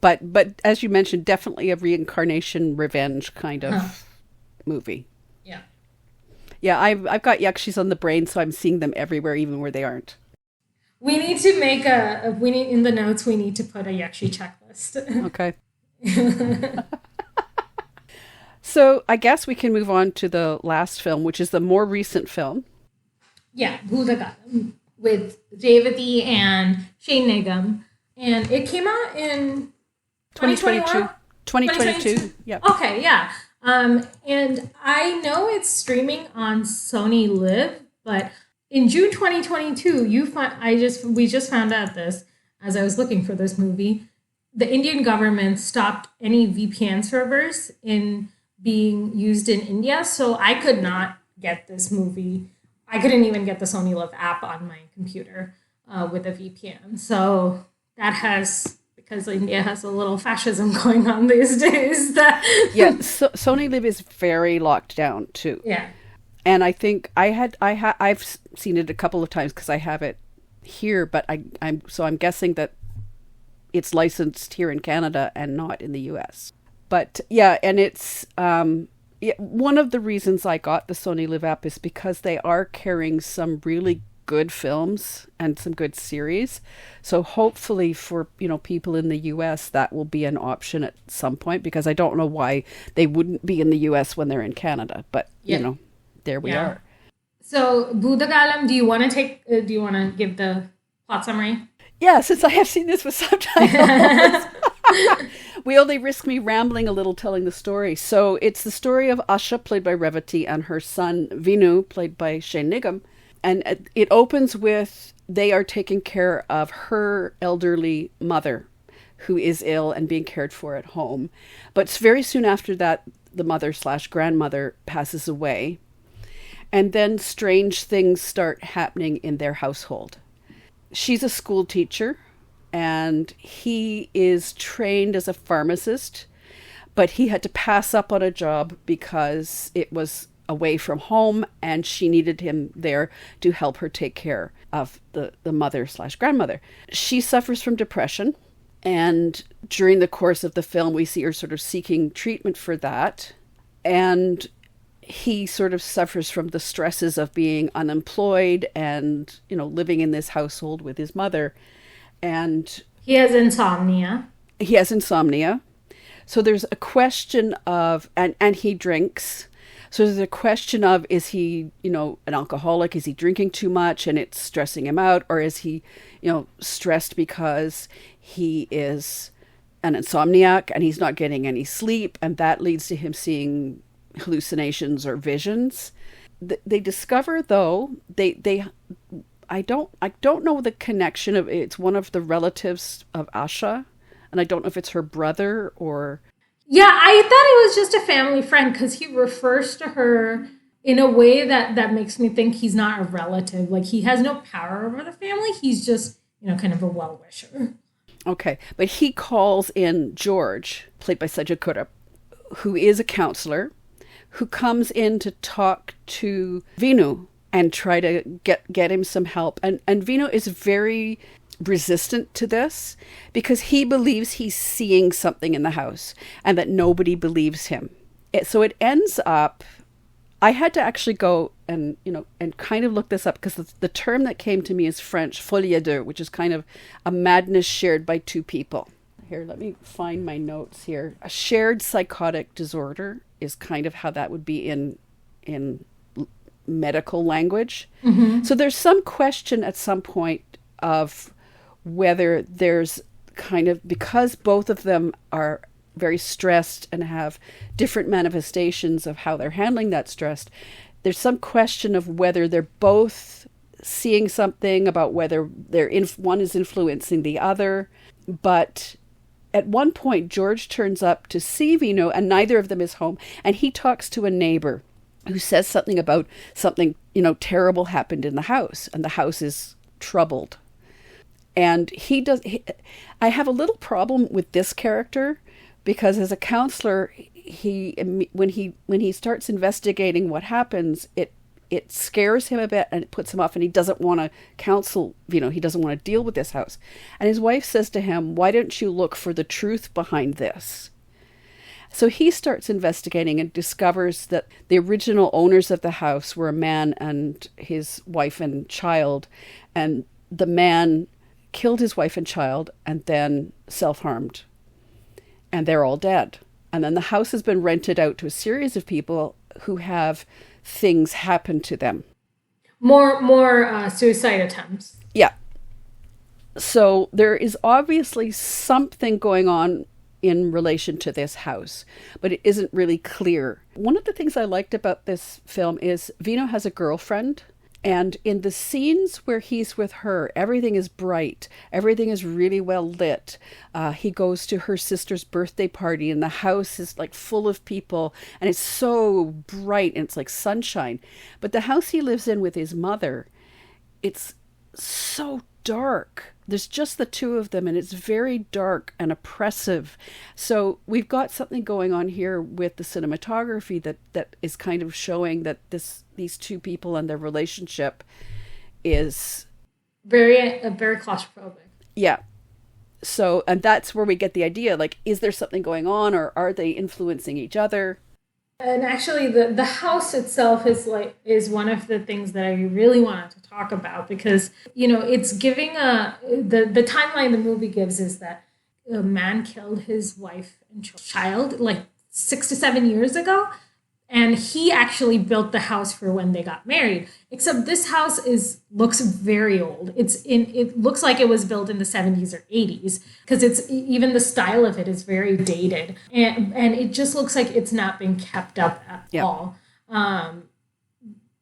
But as you mentioned, definitely a reincarnation revenge kind of movie. Yeah. Yeah, I've got Yakshis on the brain, so I'm seeing them everywhere, even where they aren't. We need to make in the notes, we need to put a Yakshi checklist. Okay. So I guess we can move on to the last film, which is the more recent film. Yeah, Bhoothakaalam, with Revathy and Shane Nigam. And it came out in 2022. 2022. Yeah. Okay, yeah. And I know it's streaming on Sony Live, but in June 2022, we just found out this as I was looking for this movie. The Indian government stopped any VPN servers in being used in India, so I could not get this movie. I couldn't even get the Sony Live app on my computer with a VPN. So that has, because India has a little fascism going on these days. So Sony Live is very locked down too. Yeah. And I think I've seen it a couple of times because I have it here, but I'm guessing that it's licensed here in Canada and not in the US. But yeah, and it's one of the reasons I got the Sony Live app is because they are carrying some really good films and some good series. So hopefully for people in the US that will be an option at some point, because I don't know why they wouldn't be in the US when they're in Canada. But there we are. So Bhoothakaalam, do you want to give the plot summary? Yeah, since I have seen this with subtitles. We only risk me rambling a little telling the story. So it's the story of Asha, played by Revathy, and her son Vinu, played by Shane Nigam. And it opens with they are taking care of her elderly mother, who is ill and being cared for at home. But very soon after that, the mother/grandmother passes away. And then strange things start happening in their household. She's a school teacher, and he is trained as a pharmacist, but he had to pass up on a job because it was away from home and she needed him there to help her take care of the mother/grandmother. She suffers from depression, and during the course of the film we see her sort of seeking treatment for that, and he sort of suffers from the stresses of being unemployed and living in this household with his mother. And he has insomnia. So there's a question of, and he drinks. So there's a question of, is he, an alcoholic? Is he drinking too much and it's stressing him out? Or is he, stressed because he is an insomniac and he's not getting any sleep, and that leads to him seeing hallucinations or visions? They discover, though, I don't know the connection of it's one of the relatives of Asha, and I don't know if it's her brother or. Yeah, I thought it was just a family friend because he refers to her in a way that makes me think he's not a relative. Like, he has no power over the family. He's just, kind of a well-wisher. Okay, but he calls in George, played by Sajid Kurab, who is a counselor, who comes in to talk to Vinu and try to get him some help. And Vinu is very resistant to this because he believes he's seeing something in the house and that nobody believes him. So it ends up, I had to actually go and kind of look this up because the term that came to me is French, folie à deux, which is kind of a madness shared by two people. Here, let me find my notes here. A shared psychotic disorder is kind of how that would be in medical language. So there's some question at some point of whether there's kind of, because both of them are very stressed and have different manifestations of how they're handling that stress, there's some question of whether they're both seeing something, about whether one is influencing the other. But at one point, George turns up to see Vino, and neither of them is home. And he talks to a neighbor who says something about something, terrible happened in the house, and the house is troubled. And I have a little problem with this character, because as a counselor, when he starts investigating what happens, it scares him a bit and it puts him off, and he doesn't want to counsel, he doesn't want to deal with this house. And his wife says to him, why don't you look for the truth behind this? So he starts investigating and discovers that the original owners of the house were a man and his wife and child, and the man killed his wife and child and then self-harmed. And they're all dead. And then the house has been rented out to a series of people who have things happen to them. More suicide attempts. Yeah. So there is obviously something going on in relation to this house, but it isn't really clear. One of the things I liked about this film is Vino has a girlfriend, and in the scenes where he's with her, everything is bright. Everything is really well lit. He goes to her sister's birthday party, and the house is like full of people, and it's so bright, and it's like sunshine. But the house he lives in with his mother, it's so dark. There's just the two of them, and it's very dark and oppressive. So we've got something going on here with the cinematography that is kind of showing that these two people and their relationship is very claustrophobic. Yeah. So, and that's where we get the idea, like, is there something going on, or are they influencing each other? And actually, the house itself is one of the things that I really wanted to talk about, because it's giving the timeline the movie gives is that a man killed his wife and child like 6 to 7 years ago, and he actually built the house for when they got married. Except this house looks very old. It looks like it was built in the 70s or 80s, because it's even the style of it is very dated, and it just looks like it's not been kept up at all.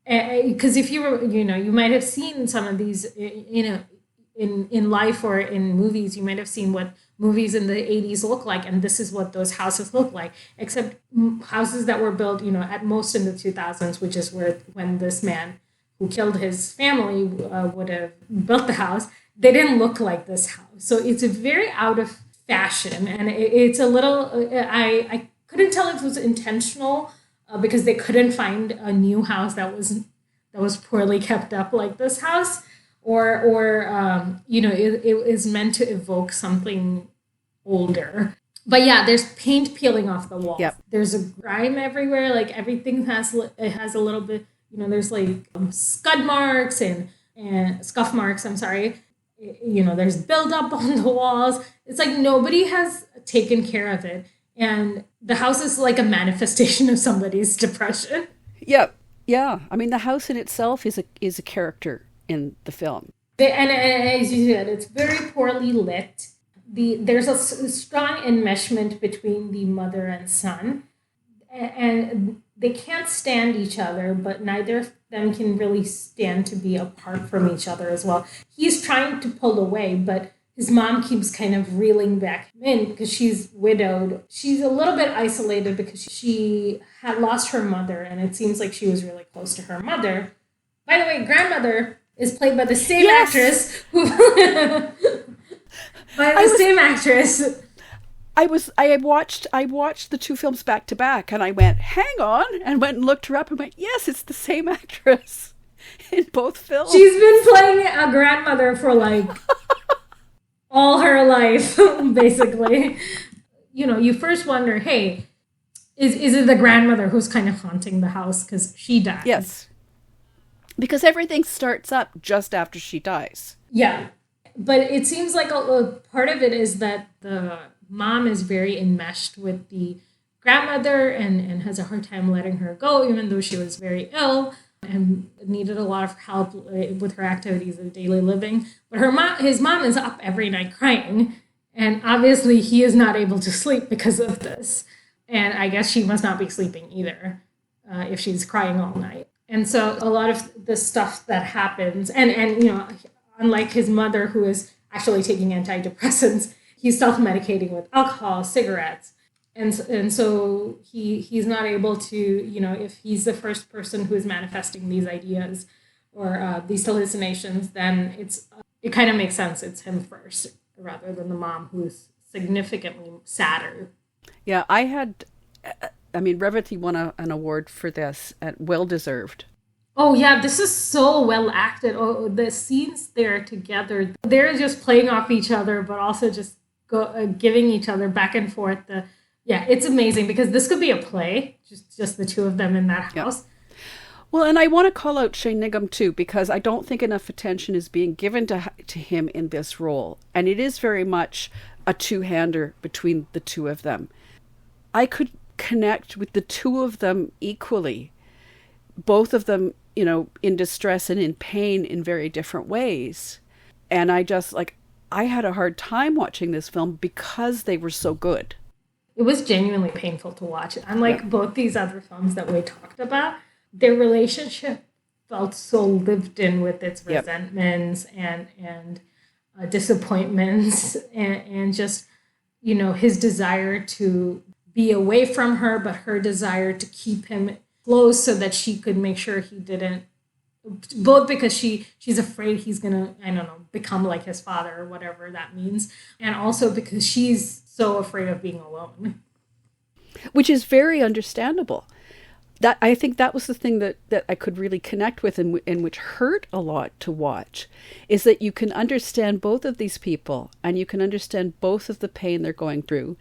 Because if you were, you might have seen some of these, in life or in movies, you might have seen what movies in the 80s look like, and this is what those houses look like, except houses that were built, at most in the 2000s, which is when this man who killed his family would have built the house. They didn't look like this house. So it's very out of fashion, and it's a little, I couldn't tell if it was intentional, because they couldn't find a new house that was poorly kept up like this house. Or it is meant to evoke something older. But yeah, there's paint peeling off the walls. Yep. There's a grime everywhere. Like everything has a little bit, there's like scud marks and scuff marks. I'm sorry. There's buildup on the walls. It's like nobody has taken care of it. And the house is like a manifestation of somebody's depression. Yep. Yeah. I mean, the house in itself is a character in the film. And as you said, it's very poorly lit. There's a strong enmeshment between the mother and son, and they can't stand each other, but neither of them can really stand to be apart from each other as well. He's trying to pull away, but his mom keeps kind of reeling back in because she's widowed. She's a little bit isolated because she had lost her mother, and it seems like she was really close to her mother. By the way, grandmother is played by the same actress who same actress. I watched the two films back to back, and I went, hang on, and went and looked her up and went, yes, it's the same actress in both films. She's been playing a grandmother for like all her life, basically. You first wonder, hey, is it the grandmother who's kind of haunting the house because she died? Yes. Because everything starts up just after she dies. Yeah. But it seems like a part of it is that the mom is very enmeshed with the grandmother and has a hard time letting her go, even though she was very ill. and needed a lot of help with her activities of daily living. But his mom is up every night crying, and obviously he is not able to sleep because of this. And I guess she must not be sleeping either if she's crying all night. And so a lot of the stuff that happens, and unlike his mother, who is actually taking antidepressants, he's self-medicating with alcohol, cigarettes. And so he's not able to, if he's the first person who is manifesting these ideas or these hallucinations, then it kind of makes sense. It's him first rather than the mom, who's significantly sadder. Yeah, Revathy won an award for this, well-deserved. Oh, yeah, this is so well acted. Oh, the scenes there together, they're just playing off each other, but also just giving each other back and forth. Yeah, it's amazing because this could be a play, just the two of them in that house. Yep. Well, and I want to call out Shane Nigam too, because I don't think enough attention is being given to him in this role. And it is very much a two-hander between the two of them. I could connect with the two of them equally. Both of them, in distress and in pain in very different ways. And I had a hard time watching this film because they were so good. It was genuinely painful to watch. Unlike both these other films that we talked about, their relationship felt so lived in with its resentments and disappointments and just, his desire to be away from her, but her desire to keep him close so that she could make sure he didn't, both because she's afraid he's gonna, become like his father or whatever that means, and also because she's so afraid of being alone. Which is very understandable. That I think that was the thing that I could really connect with and which hurt a lot to watch, is that you can understand both of these people and you can understand both of the pain they're going through,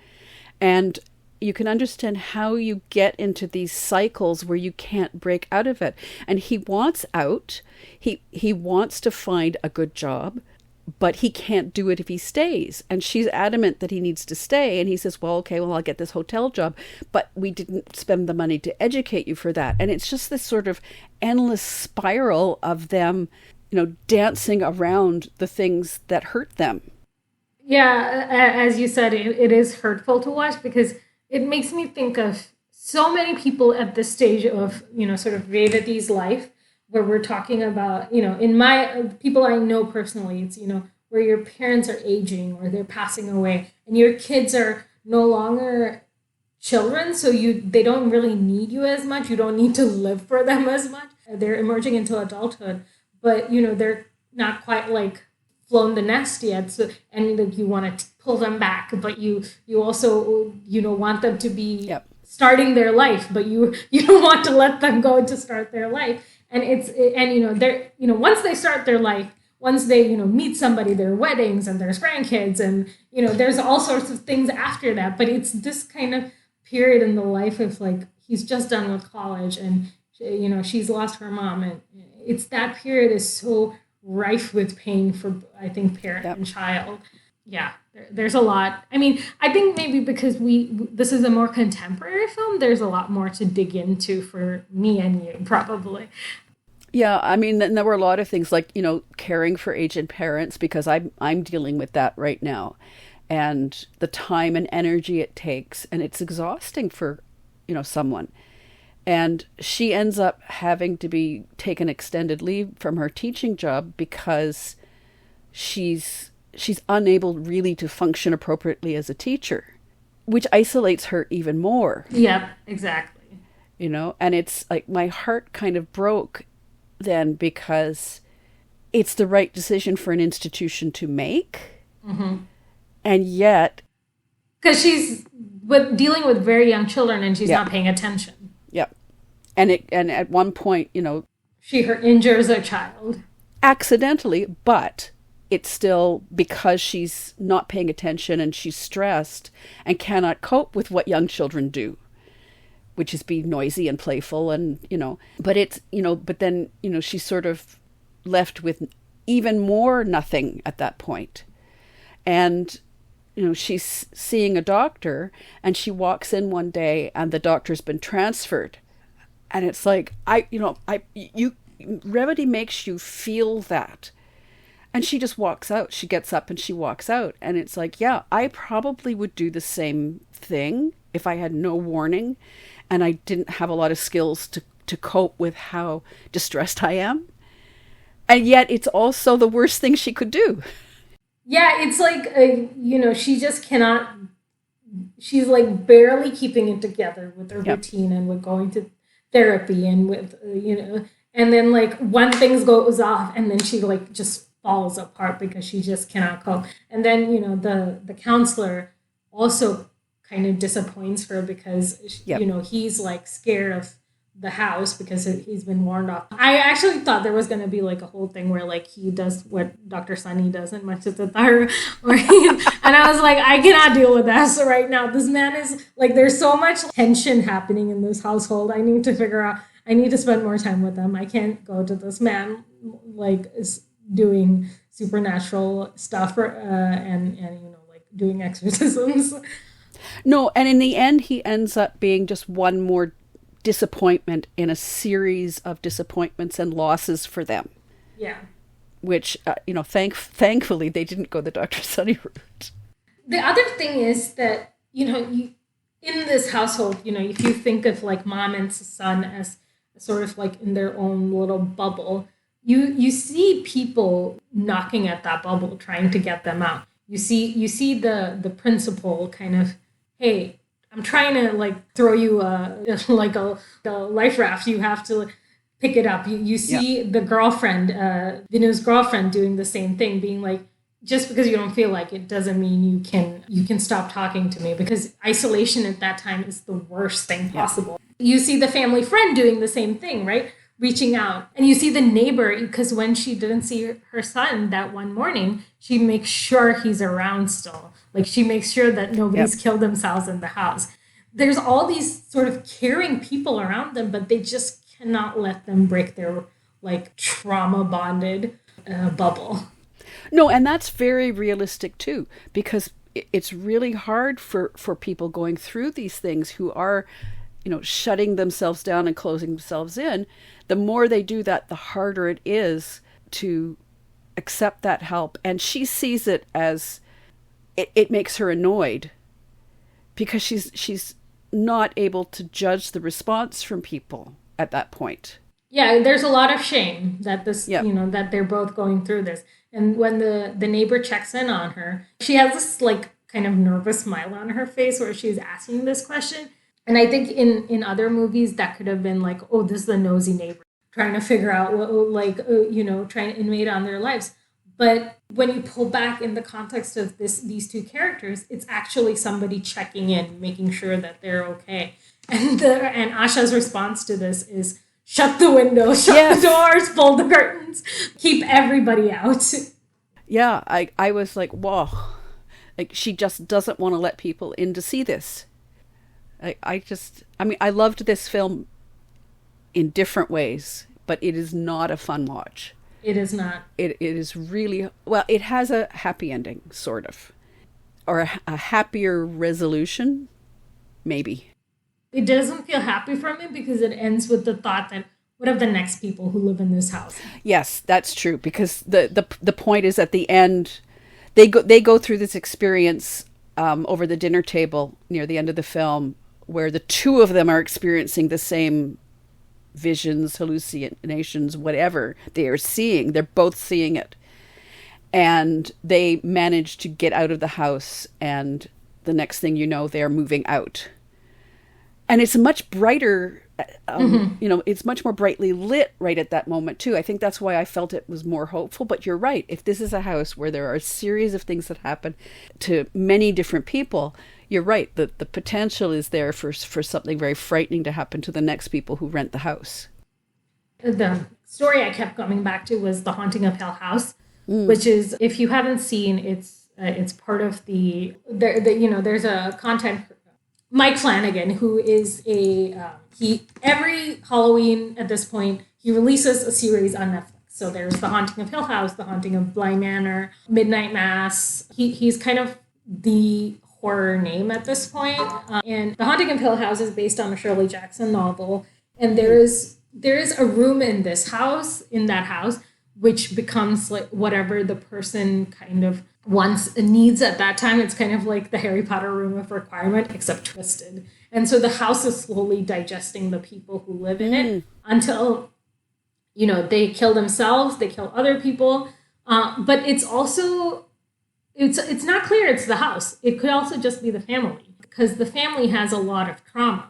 and you can understand how you get into these cycles where you can't break out of it. And he wants out. He wants to find a good job, but he can't do it if he stays. And she's adamant that he needs to stay. And he says, well, okay, I'll get this hotel job, but we didn't spend the money to educate you for that. And it's just this sort of endless spiral of them, dancing around the things that hurt them. Yeah, as you said, it is hurtful to watch because it makes me think of so many people at this stage of, sort of Revathy's life, where we're talking about, in my people I know personally, it's, where your parents are aging or they're passing away and your kids are no longer children. So they don't really need you as much. You don't need to live for them as much. They're emerging into adulthood, but, they're not quite like flown the nest yet. So, and you want to pull them back, but you also, want them to be starting their life, but you don't want to let them go to start their life. And they're, once they start their life, once they, meet somebody, their weddings and there's grandkids and, there's all sorts of things after that. But it's this kind of period in the life of he's just done with college and, she's lost her mom. And it's that period is so rife with pain for, I think, parent and child. Yeah, there's a lot. I mean, I think maybe because this is a more contemporary film, there's a lot more to dig into for me and you, probably. Yeah, I mean, and there were a lot of things like, caring for aged parents, because I'm dealing with that right now, and the time and energy it takes, and it's exhausting for, someone. And she ends up having to take an extended leave from her teaching job because she's unable really to function appropriately as a teacher, which isolates her even more. Yep, exactly. And it's like my heart kind of broke then because it's the right decision for an institution to make. Mm-hmm. And yet... Because she's dealing with very young children and she's not paying attention. Yep. And at one point, she injures a child. Accidentally, but it's still because she's not paying attention and she's stressed and cannot cope with what young children do, which is be noisy and playful and, but it's, but then, she's sort of left with even more nothing at that point. And, she's seeing a doctor and she walks in one day and the doctor's been transferred. And it's like, Revathy makes you feel that. And she just walks out. She gets up and she walks out. And it's like, yeah, I probably would do the same thing if I had no warning and I didn't have a lot of skills to cope with how distressed I am. And yet it's also the worst thing she could do. Yeah, it's like, she just cannot, she's like barely keeping it together with her routine and with going to therapy and with, and then like one thing goes off and then she like just falls apart because she just cannot cope. And then, the counselor also kind of disappoints her because, he's like scared of the house because he's been warned off. I actually thought there was going to be like a whole thing where like he does what Dr. Sunny does in Manichitrathazhu, and I was like, I cannot deal with that. So right now, this man is like, there's so much tension happening in this household. I need to figure out, I need to spend more time with him. I can't go to this man like is doing supernatural stuff and like doing exorcisms. No, and in the end, he ends up being just one more disappointment in a series of disappointments and losses for them. Yeah. Which, thankfully they didn't go the Dr. Sunny route. The other thing is that, in this household, if you think of like mom and son as sort of like in their own little bubble, you see people knocking at that bubble, trying to get them out. You see the principal kind of, hey, I'm trying to like throw you a life raft. You have to pick it up. You see the girlfriend, Vinu's girlfriend, doing the same thing, being like, just because you don't feel like it doesn't mean you can stop talking to me, because isolation at that time is the worst thing possible. You see the family friend doing the same thing, right? Reaching out. And you see the neighbor, because when she didn't see her son that one morning, she makes sure he's around still. Like she makes sure that nobody's killed themselves in the house. There's all these sort of caring people around them, but they just cannot let them break their like trauma bonded bubble. No, and that's very realistic too, because it's really hard for people going through these things who are, shutting themselves down and closing themselves in. The more they do that, the harder it is to accept that help. And she sees it as it makes her annoyed because she's not able to judge the response from people at that point. Yeah, there's a lot of shame that that they're both going through this. And when the neighbor checks in on her, she has this like kind of nervous smile on her face where she's asking this question. And I think in other movies that could have been like, oh, this is the nosy neighbor trying to figure out what, trying to invade on their lives. But when you pull back in the context of these two characters, it's actually somebody checking in, making sure that they're okay. And Asha's response to this is, shut the windows, shut the doors, pull the curtains, keep everybody out. Yeah, I was like, whoa. Like, she just doesn't want to let people in to see this. I loved this film in different ways, but it is not a fun watch. It is not. It is really, well, it has a happy ending, sort of. Or a happier resolution, maybe. It doesn't feel happy for me because it ends with the thought that, what of the next people who live in this house? Yes, that's true, because the point is at the end, they go through this experience over the dinner table near the end of the film, where the two of them are experiencing the same visions, hallucinations, whatever they are seeing. They're both seeing it. And they manage to get out of the house, and the next thing you know, they're moving out. And it's a much brighter, it's much more brightly lit right at that moment too. I think that's why I felt it was more hopeful. But you're right. If this is a house where there are a series of things that happen to many different people, you're right. The potential is there for something very frightening to happen to the next people who rent the house. The story I kept coming back to was The Haunting of Hill House, which is, if you haven't seen, it's part of there's a content. Mike Flanagan, who is every Halloween at this point, he releases a series on Netflix. So there's The Haunting of Hill House, The Haunting of Bly Manor, Midnight Mass. He's kind of the horror name at this point. And The Haunting of Hill House is based on a Shirley Jackson novel. And there is a room in that house, which becomes like whatever the person kind of wants and needs at that time. It's kind of like the Harry Potter room of requirement, except twisted. And so the house is slowly digesting the people who live in it until, they kill themselves, they kill other people. But it's also, it's not clear it's the house. It could also just be the family, because the family has a lot of trauma.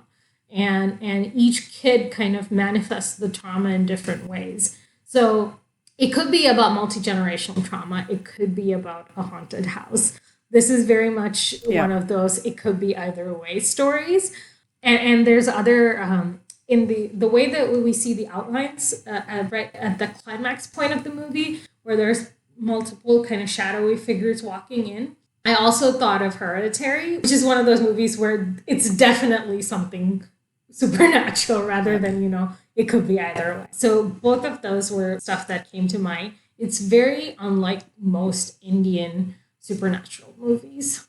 And each kid kind of manifests the trauma in different ways. So it could be about multi-generational trauma. It could be about a haunted house. This is very much one of those, it could be either way stories. And there's other, in the way that we see the outlines right at the climax point of the movie, where there's multiple kind of shadowy figures walking in. I also thought of Hereditary, which is one of those movies where it's definitely something supernatural rather than, it could be either way. So both of those were stuff that came to mind. It's very unlike most Indian supernatural movies.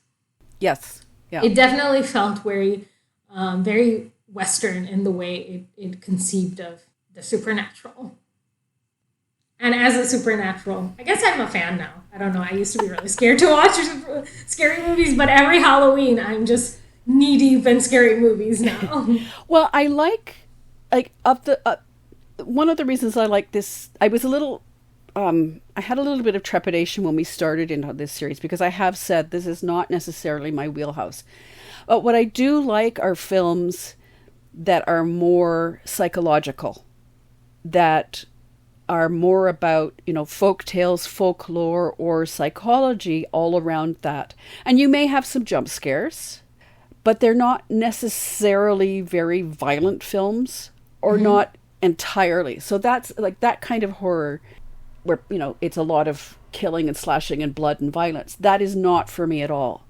Yes. Yeah. It definitely felt very, very Western in the way it conceived of the supernatural. And as a supernatural, I guess I'm a fan now. I don't know. I used to be really scared to watch scary movies, but every Halloween I'm just knee deep in scary movies now. Well, I like of the one of the reasons I like this. I was a little, I had a little bit of trepidation when we started into this series, because I have said this is not necessarily my wheelhouse. But what I do like are films that are more psychological, that are more about, folk tales, folklore, or psychology all around that. And you may have some jump scares, but they're not necessarily very violent films, or not entirely. So that's like that kind of horror where, it's a lot of killing and slashing and blood and violence. That is not for me at all.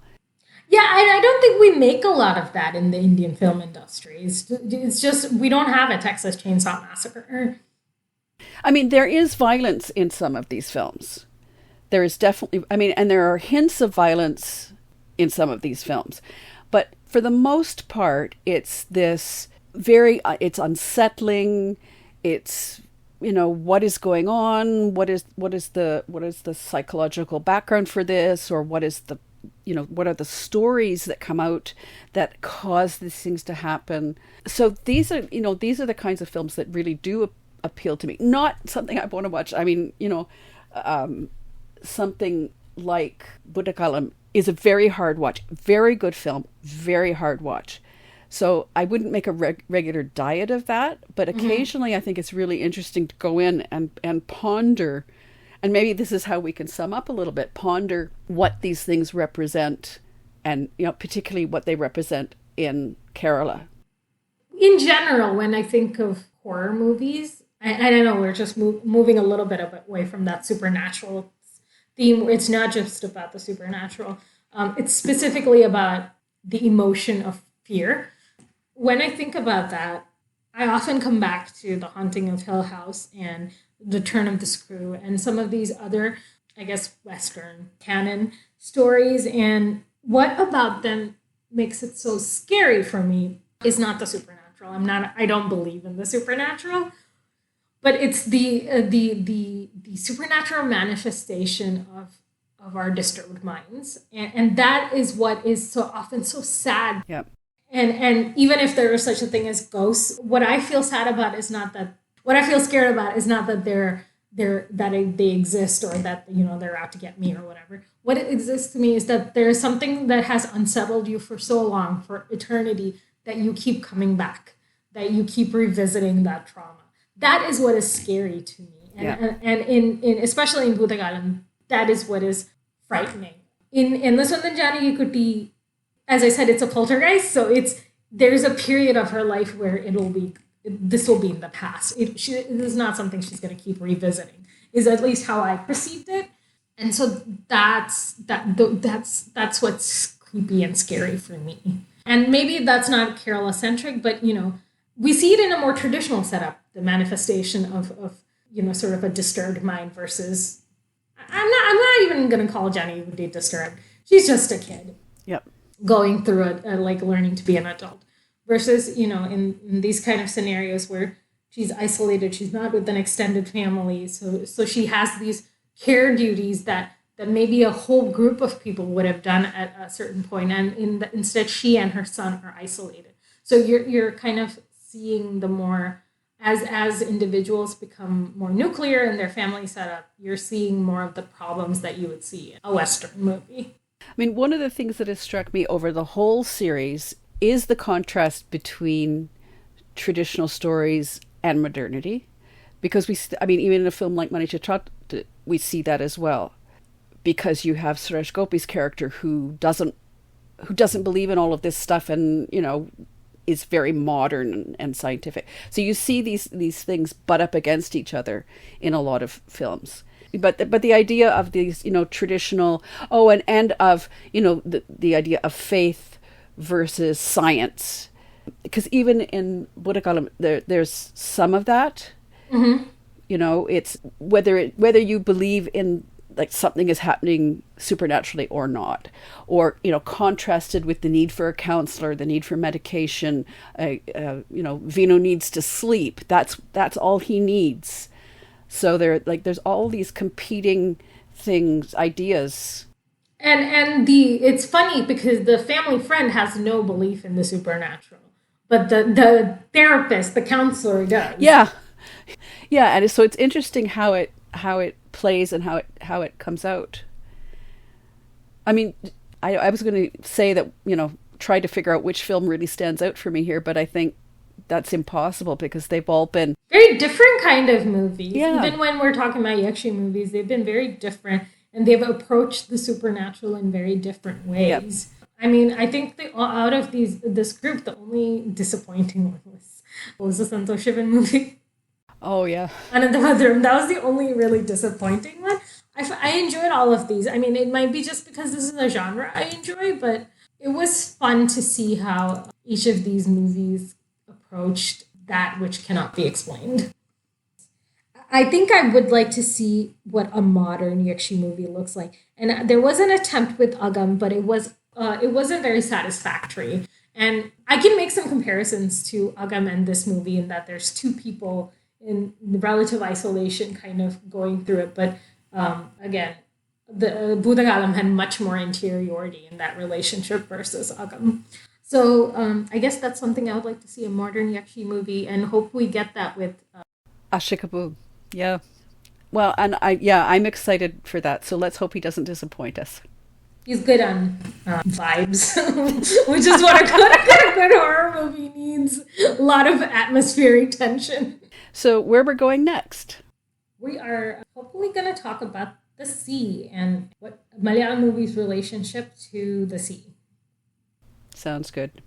Yeah, I don't think we make a lot of that in the Indian film industry. It's just, we don't have a Texas Chainsaw Massacre. I mean, there is violence in some of these films. There is definitely, and there are hints of violence in some of these films. But for the most part, it's this it's unsettling. It's, what is going on? What is the psychological background for this? Or what is the, what are the stories that come out that cause these things to happen? So these are the kinds of films that really do appeal to me. Not something I want to watch. Something like Bhoothakaalam is a very hard watch. Very good film. Very hard watch. So I wouldn't make a regular diet of that, but occasionally I think it's really interesting to go in and ponder, and maybe this is how we can sum up a little bit, ponder what these things represent, and particularly what they represent in Kerala. In general, when I think of horror movies, I don't know, we're just moving a little bit away from that supernatural theme. It's not just about the supernatural. It's specifically about the emotion of fear. When I think about that, I often come back to The Haunting of Hill House and The Turn of the Screw and some of these other, I guess, Western canon stories. And what about them makes it so scary for me is not the supernatural. I don't believe in the supernatural, but it's the supernatural manifestation of our disturbed minds. And that is what is so often so sad. Yep. And even if there is such a thing as ghosts, what I feel sad about is not that, what I feel scared about is not that they exist, or that, they're out to get me or whatever. What it exists to me is that there's something that has unsettled you for so long, for eternity, that you keep coming back, that you keep revisiting that trauma. That is what is scary to me. And in especially in Bhoothakaalam, that is what is frightening. In Ennu Swantham Janakikutty, as I said, it's a poltergeist, so there's a period of her life where this will be in the past. It is not something she's going to keep revisiting, is at least how I perceived it. And so that's what's creepy and scary for me. And maybe that's not Kerala-centric, but, we see it in a more traditional setup, the manifestation of sort of a disturbed mind versus, I'm not even going to call Janakikutty disturbed. She's just a kid. Yep. Going through like learning to be an adult. versus, in these kind of scenarios where she's isolated, she's not with an extended family. So she has these care duties that maybe a whole group of people would have done at a certain point. And instead she and her son are isolated. So you're kind of seeing the more, as individuals become more nuclear in their family setup, you're seeing more of the problems that you would see in a Western movie. I mean, one of the things that has struck me over the whole series is the contrast between traditional stories and modernity. Because even in a film like Manichitrathazhu, we see that as well. Because you have Suresh Gopi's character who doesn't believe in all of this stuff and, is very modern and scientific. So you see these things butt up against each other in a lot of films. But the idea of these, traditional, and of, the idea of faith versus science. Because even in Bhoothakaalam, there's some of that. Mm-hmm. It's whether you believe in like something is happening supernaturally or not, or contrasted with the need for a counselor, the need for medication. Vino needs to sleep. That's all he needs. So there's all these competing things, ideas. And it's funny because the family friend has no belief in the supernatural, but the therapist, the counselor, does. Yeah, and so it's interesting how it plays and how it comes out. I mean, I was going to say that, try to figure out which film really stands out for me here, but I think that's impossible because they've all been very different kind of movies. Yeah. Even when we're talking about Yakshi movies, they've been very different and they've approached the supernatural in very different ways. Yep. I mean, I think out of this group, the only disappointing one was the Santosh Shivan movie. Oh, yeah. Anantavadram. That was the only really disappointing one. I enjoyed all of these. I mean, it might be just because this is a genre I enjoy, but it was fun to see how each of these movies approached that which cannot be explained. I think I would like to see what a modern Yakshi movie looks like. And there was an attempt with Agam, but it wasn't very satisfactory. And I can make some comparisons to Agam and this movie in that there's two people in relative isolation kind of going through it. But again, the Bhoothakaalam had much more interiority in that relationship versus Agam. So I guess that's something I would like to see, a modern Yakshi movie, and hope we get that with Ashikabu. Yeah. Well, and I'm excited for that. So let's hope he doesn't disappoint us. He's good on vibes, which is what a good horror movie needs. A lot of atmospheric tension. So where we're going next? We are hopefully going to talk about the sea and what Malayalam movie's relationship to the sea. Sounds good.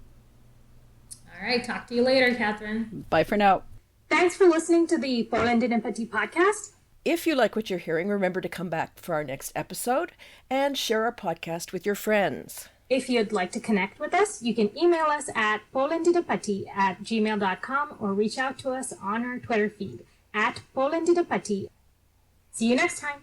All right. Talk to you later, Catherine. Bye for now. Thanks for listening to the Polandine Patti podcast. If you like what you're hearing, remember to come back for our next episode and share our podcast with your friends. If you'd like to connect with us, you can email us at polandinepatti@gmail.com or reach out to us on our Twitter feed @polandinepatti. See you next time.